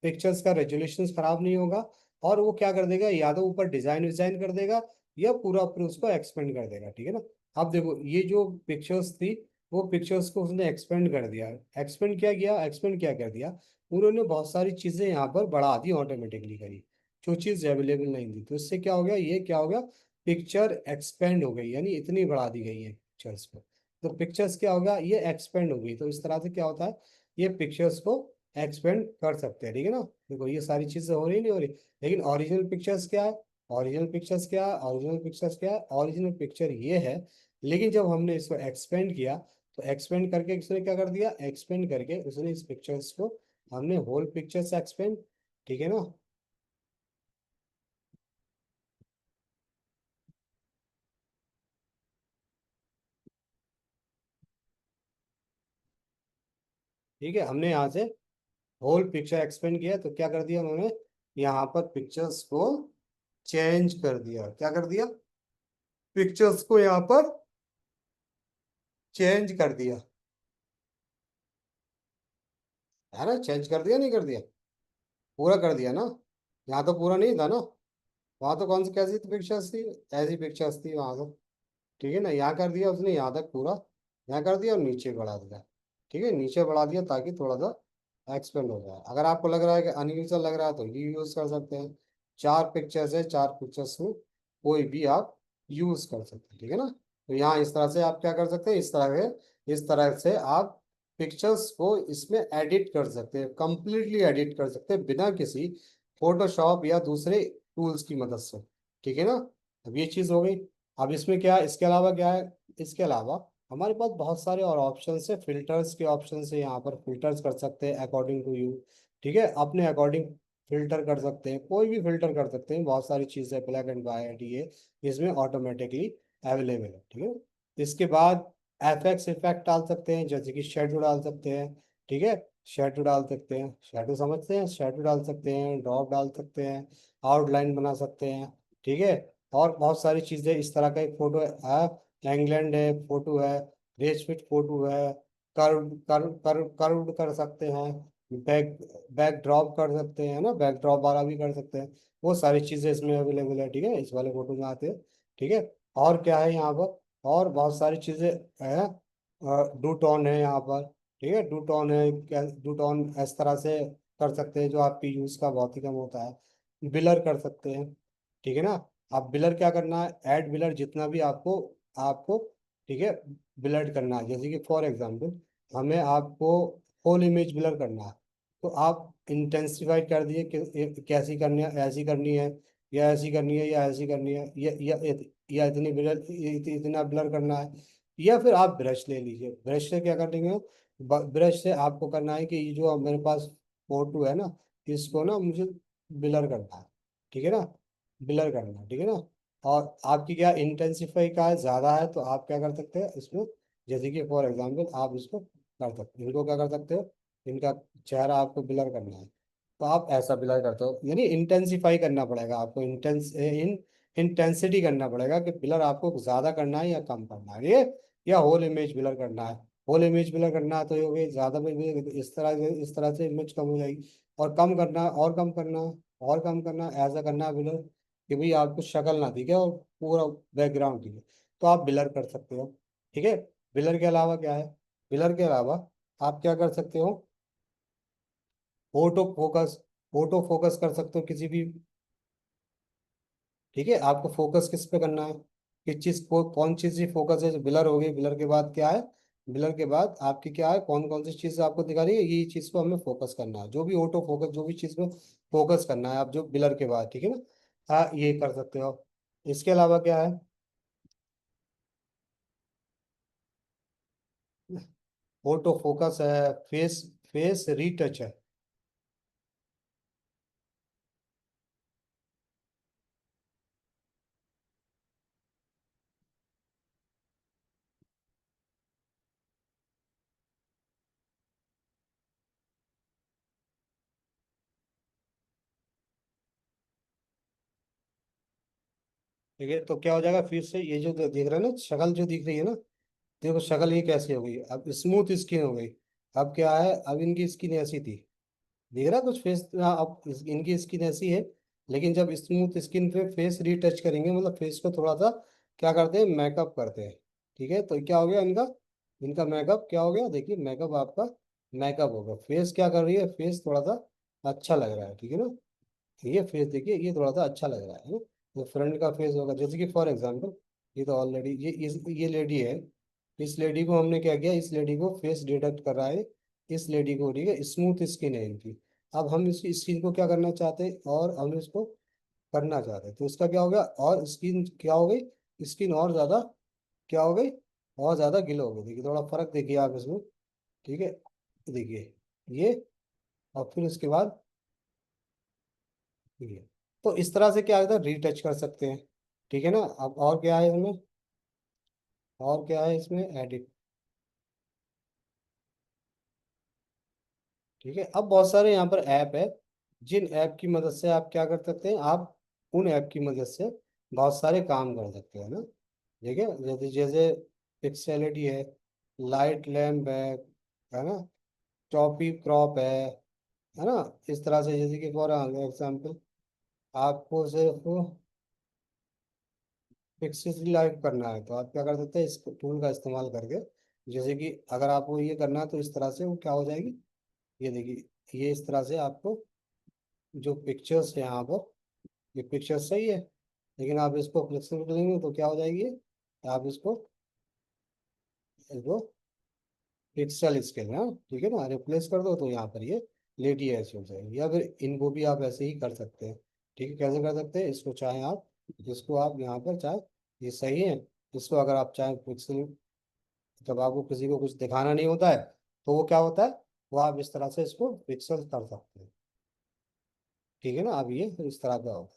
पिक्चर्स का रेजोल्यूशन खराब नहीं होगा, और वो क्या कर देगा, या तो ऊपर डिजाइन विजाइन कर देगा, या पूरा पूरा उसको एक्सपेंड कर देगा, ठीक है ना। अब देखो ये जो पिक्चर्स थी, वो पिक्चर्स को उसने एक्सपेंड कर दिया। एक्सपेंड क्या किया, एक्सपेंड क्या कर दिया, उन्होंने बहुत सारी चीजें यहाँ पर बढ़ा दी, ऑटोमेटिकली करी, जो चीज अवेलेबल नहीं थी। तो इससे क्या हो गया, ये क्या हो गया, पिक्चर एक्सपेंड हो गई, यानी इतनी बढ़ा दी गई है पिक्चर्स को। तो पिक्चर्स क्या होगा, ये एक्सपेंड हो गई। तो इस तरह से क्या होता है, ये पिक्चर्स को एक्सपेंड कर सकते हैं, ठीक है ना। देखो ये सारी चीजें हो रही नहीं हो रही, लेकिन ओरिजिनल पिक्चर्स क्या है, ओरिजिनल पिक्चर्स क्या है, ओरिजिनल पिक्चर्स क्या है, ओरिजिनल पिक्चर ये है। लेकिन जब हमने इसको एक्सपेंड किया, तो एक्सपेंड करके उसने क्या कर दिया, एक्सपेंड करके उसने इस पिक्चर्स को, हमने होल पिक्चर्स एक्सपेंड, ठीक है ना। ठीक है, हमने यहाँ से होल पिक्चर एक्सपेंड किया, तो क्या कर दिया उन्होंने, यहाँ पर पिक्चर्स को चेंज कर दिया। क्या कर दिया, पिक्चर्स को यहाँ पर चेंज कर दिया, है ना। चेंज कर दिया नहीं कर दिया, पूरा कर दिया ना। यहाँ तो पूरा नहीं था ना, वहाँ तो कौन सी कैसी पिक्चर्स थी, ऐसी पिक्चर्स थी वहाँ तो, ठीक है ना। यहाँ कर दिया उसने, यहाँ तक पूरा यहाँ कर दिया और नीचे बढ़ा दिया, ठीक है, नीचे बढ़ा दिया ताकि थोड़ा सा एक्सपेंड हो जाए। अगर आपको लग रहा है कि अनयूजल लग रहा है तो ये यूज कर सकते हैं। चार पिक्चर्स है, चार पिक्चर्स में कोई भी आप यूज कर सकते हैं, ठीक है ना। तो यहाँ इस तरह से आप क्या कर सकते हैं, इस तरह से आप पिक्चर्स को इसमें एडिट कर सकते हैं, कंप्लीटली एडिट कर सकते हैं बिना किसी फोटोशॉप या दूसरे टूल्स की मदद से, ठीक है ना। अब ये चीज़ हो गई। अब इसमें क्या है, इसके अलावा क्या है, इसके अलावा हमारे पास बहुत सारे और ऑप्शन है, फिल्टर्स के ऑप्शन है। यहाँ पर फिल्टर्स कर सकते हैं अकॉर्डिंग टू यू, ठीक है, अपने अकॉर्डिंग फिल्टर कर सकते हैं, कोई भी फिल्टर कर सकते हैं। बहुत सारी चीज़ें ब्लैक एंड वाइट ये इसमें ऑटोमेटिकली अवेलेबल है, ठीक है। इसके बाद एफएक्स इफेक्ट डाल सकते हैं, जैसे कि शेडो डाल सकते हैं, ठीक है, शेडो डाल सकते हैं, शेडो समझते हैं, शेडो डाल सकते हैं, ड्रॉप डाल सकते हैं, आउटलाइन बना सकते हैं, ठीक है। और बहुत सारी चीज़ें, इस तरह का एक फोटो है, एंगलैंड है, फोटो है, रेज फिट फोटो है, कर्व कर्व कर्व कर्व कर सकते हैं, बैक बैक ड्रॉप कर सकते हैं ना, बैक ड्रॉप वाला भी कर सकते हैं। वो सारी चीज़ें इसमें अवेलेबल है, ठीक है, इस वाले फोटो में आते हैं, ठीक है। और क्या है यहाँ पर, और बहुत सारी चीज़ें है, डू टोन है यहाँ पर, ठीक है, डू टोन है, डू टोन इस तरह से कर सकते हैं जो आपकी यूज़ का बहुत ही कम होता है। बिलर कर सकते हैं, ठीक है ना। आप बिलर क्या करना है, ऐड बिलर जितना भी आपको आपको ठीक है, ब्लर करना है। जैसे कि फॉर एग्जांपल हमें आपको होल इमेज ब्लर करना है, तो आप इंटेंसिफाइड कर दिए कि कैसी करनी है, ऐसी करनी है, या ऐसी करनी है, या ऐसी करनी है, या इतनी ब्लर, इतना ब्लर करना है। या फिर आप ब्रश ले लीजिए, ब्रश से क्या करेंगे, ब्रश से आपको करना है कि ये जो मेरे पास फोटो है ना, इसको ना मुझे ब्लर करना है, ठीक है ना, ब्लर करना है, ठीक है ना। और आपकी क्या इंटेंसिफाई का ज़्यादा है, तो आप क्या कर सकते हैं इसमें, जैसे कि फॉर एग्जांपल आप इसको कर सकते हैं, इनको क्या कर सकते हो, इनका चेहरा आपको ब्लर करना है, तो आप ऐसा ब्लर करते हो, यानी इंटेंसिफाई करना पड़ेगा आपको, इंटेंसिटी करना पड़ेगा कि ब्लर आपको ज़्यादा करना है या कम करना है, ये या होल इमेज ब्लर करना है। होल इमेज ब्लर करना है तो ये ज़्यादा इस तरह से इमेज कम हो जाएगी। और कम करना है, और कम करना है, और कम करना है, ऐसा करना है ब्लर कि भाई आपको शक्ल ना दिखे और पूरा बैकग्राउंड दिखे, तो आप ब्लर कर सकते हो, ठीक है। ब्लर के अलावा क्या है, ब्लर के अलावा आप क्या कर सकते हो, ऑटो फोकस कर सकते हो किसी भी, ठीक है। आपको फोकस किस पे करना है, किस चीज को, कौन सी चीज फोकस है, ब्लर हो गई, ब्लर के बाद क्या है, ब्लर के बाद आपकी क्या है, कौन कौन सी चीज आपको दिखा रही है, ये चीज को हमें फोकस करना है, जो भी ऑटो फोकस, जो भी चीज को फोकस करना है आप, जो ब्लर के बाद, ठीक है ना। हाँ, ये कर सकते हो। इसके अलावा क्या है, ऑटो फोकस है, फेस फेस रीटच है। ठीक है, तो क्या हो जाएगा फिर से, ये जो दिख रहा है ना, शक्ल जो दिख रही है ना, देखो शक्ल ये कैसी हो गई, अब स्मूथ स्किन हो गई। अब क्या है, अब इनकी स्किन ऐसी थी, दिख रहा है कुछ फेस, अब इनकी स्किन ऐसी है, लेकिन जब स्मूथ स्किन पे फेस रीटच करेंगे, मतलब फेस को थोड़ा सा क्या करते हैं, मेकअप करते हैं। ठीक है, तो क्या हो गया इनका, इनका मेकअप क्या हो गया, देखिए मेकअप आपका, मेकअप होगा, फेस क्या कर रही है, फेस थोड़ा सा अच्छा लग रहा है, ठीक है ना। ये फेस देखिए, ये थोड़ा सा अच्छा लग रहा है ना। तो फ्रंट का फेस होगा, जैसे कि फॉर एग्जांपल, ये तो ऑलरेडी ये लेडी है, इस लेडी को हमने क्या किया, इस लेडी को फेस डिटेक्ट कर रहा है, इस लेडी को, ठीक है, स्मूथ स्किन है इनकी। अब हम इस स्किन को क्या करना चाहते हैं, और हम इसको करना चाहते हैं, तो इसका क्या हो गया, और स्किन क्या हो गई, स्किन और ज्यादा क्या हो गई, और ज्यादा गिलो हो गई, देखिए थोड़ा फर्क देखिए आप इसमें, ठीक है। देखिए ये, और फिर उसके बाद ये, तो इस तरह से क्या होता है, रीटच कर सकते हैं, ठीक है ना। अब और क्या है इसमें, और क्या है इसमें, एडिट, ठीक है। अब बहुत सारे यहाँ पर ऐप है, जिन ऐप की मदद से आप क्या कर सकते हैं, आप उन ऐप की मदद से बहुत सारे काम कर सकते हैं ना। ठीक है, जैसे जैसे पिक्सेलिटी है, लाइट लैम्प है ना, टॉपी क्रॉप है ना। इस तरह से, जैसे कि फॉर एग्जाम्पल आपको सिर्फ पिक्सेल लाइट करना है, तो आप क्या कर सकते हैं, इस टूल का इस्तेमाल करके, जैसे कि अगर आपको ये करना है तो इस तरह से वो क्या हो जाएगी, ये देखिए, ये इस तरह से आपको जो पिक्चर्स है यहाँ पर, ये पिक्चर सही है, लेकिन आप इसको फ्लेक्सिबल करेंगे तो क्या हो जाएगी, आप इसको पिक्सल स्केल, हाँ ठीक है ना, रिप्लेस कर दो, तो यहाँ पर ये लेडी ऐसे हो जाएगी, या फिर इनको भी आप ऐसे ही कर सकते हैं। ठीक है, कैसे कर सकते हैं, इसको चाहे आप, इसको आप यहाँ पर चाहे, ये सही है, इसको अगर आप चाहे पिक्सल, जब आपको किसी को कुछ दिखाना नहीं होता है, तो वो क्या होता है, वो आप इस तरह से इसको पिक्सल कर सकते हैं, ठीक है ना। अब ये इस तरह का होगा,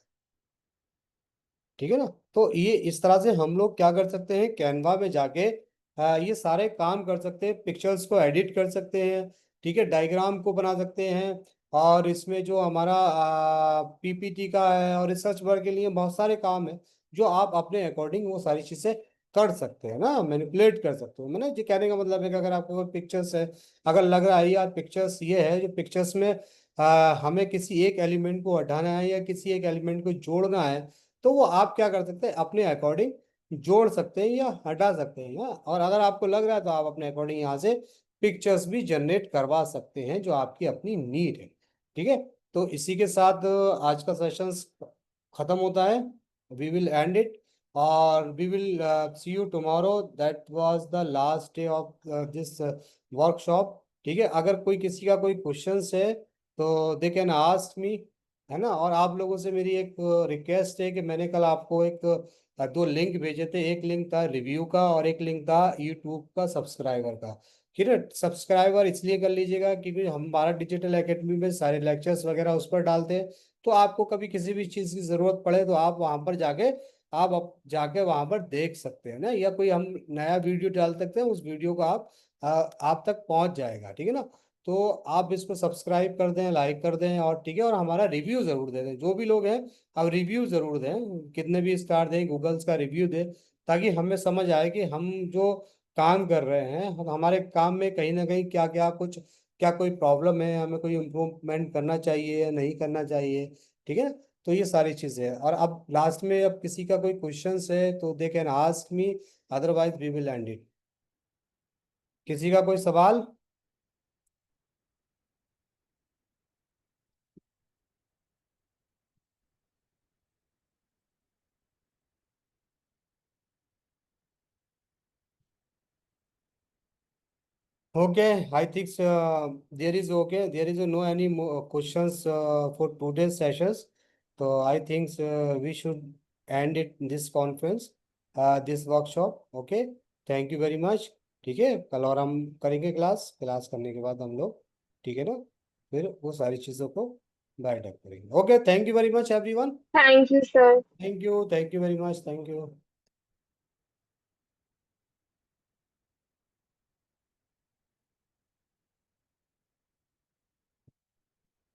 ठीक है ना। तो ये इस तरह से हम लोग क्या कर सकते हैं, कैनवा में जाके ये सारे काम कर सकते हैं, पिक्चर्स को एडिट कर सकते हैं, ठीक है, डायग्राम को बना सकते हैं, और इसमें जो हमारा पीपीटी का है और रिसर्च वर्क के लिए बहुत सारे काम है, जो आप अपने अकॉर्डिंग वो सारी चीजें कर सकते हैं ना, मैनिपुलेट कर सकते हो। मैंने ये कहने का मतलब है कि अगर आपको पिक्चर्स है, अगर लग रहा है यार पिक्चर्स ये है, जो पिक्चर्स में हमें किसी एक एलिमेंट को हटाना है या किसी एक एलिमेंट को जोड़ना है, तो वो आप क्या कर सकते हैं, अपने अकॉर्डिंग जोड़ सकते हैं या हटा सकते हैं, और अगर आपको लग रहा है तो आप अपने अकॉर्डिंग यहाँ से पिक्चर्स भी जनरेट करवा सकते हैं, जो आपकी अपनी नीड है, ठीक है। तो इसी के साथ आज का सेशन खत्म होता है, वी विल एंड इट, और we will see you tomorrow, that was the last day of this workshop, ठीक है। अगर कोई किसी का कोई क्वेश्चंस है तो दे कैन आस्क मी, है ना। और आप लोगों से मेरी एक रिक्वेस्ट है कि मैंने कल आपको एक दो लिंक भेजे थे, एक लिंक था रिव्यू का और एक लिंक था यूट्यूब का सब्सक्राइबर का, ठीक है। सब्सक्राइबर इसलिए कर लीजिएगा क्योंकि हम हमारा डिजिटल एकेडमी में सारे लेक्चर्स वगैरह उस पर डालते हैं, तो आपको कभी किसी भी चीज़ की ज़रूरत पड़े तो आप वहाँ पर जाके, जाके वहाँ पर देख सकते हैं ना, या कोई हम नया वीडियो डाल सकते हैं, उस वीडियो को आप तक पहुँच जाएगा, ठीक है ना। तो आप इसको सब्सक्राइब कर दें, लाइक कर दें, और ठीक है, और हमारा रिव्यू जरूर दे दें, जो भी लोग हैं अब रिव्यू जरूर दें, कितने भी स्टार दें, गूगल्स का रिव्यू दें, ताकि हमें समझ आए कि हम जो काम कर रहे हैं, हमारे काम में कहीं ना कहीं क्या क्या कुछ, क्या कोई प्रॉब्लम है, हमें कोई इम्प्रूवमेंट करना चाहिए या नहीं करना चाहिए, ठीक है। तो ये सारी चीज़ें हैं, और अब लास्ट में अब किसी का कोई क्वेश्चंस है तो they can ask me, otherwise we will end it. किसी का कोई सवाल। Okay, I think there is no any more questions for today's sessions. So I think we should end it this conference, this workshop. Okay, thank you very much. ठीक है, कल और हम करेंगे क्लास करने के बाद हम लोग, ठीक है ना, फिर वो सारी चीजों को बैठ अप करेंगे. Okay, thank you very much everyone. Thank you, sir. Thank you very much, thank you.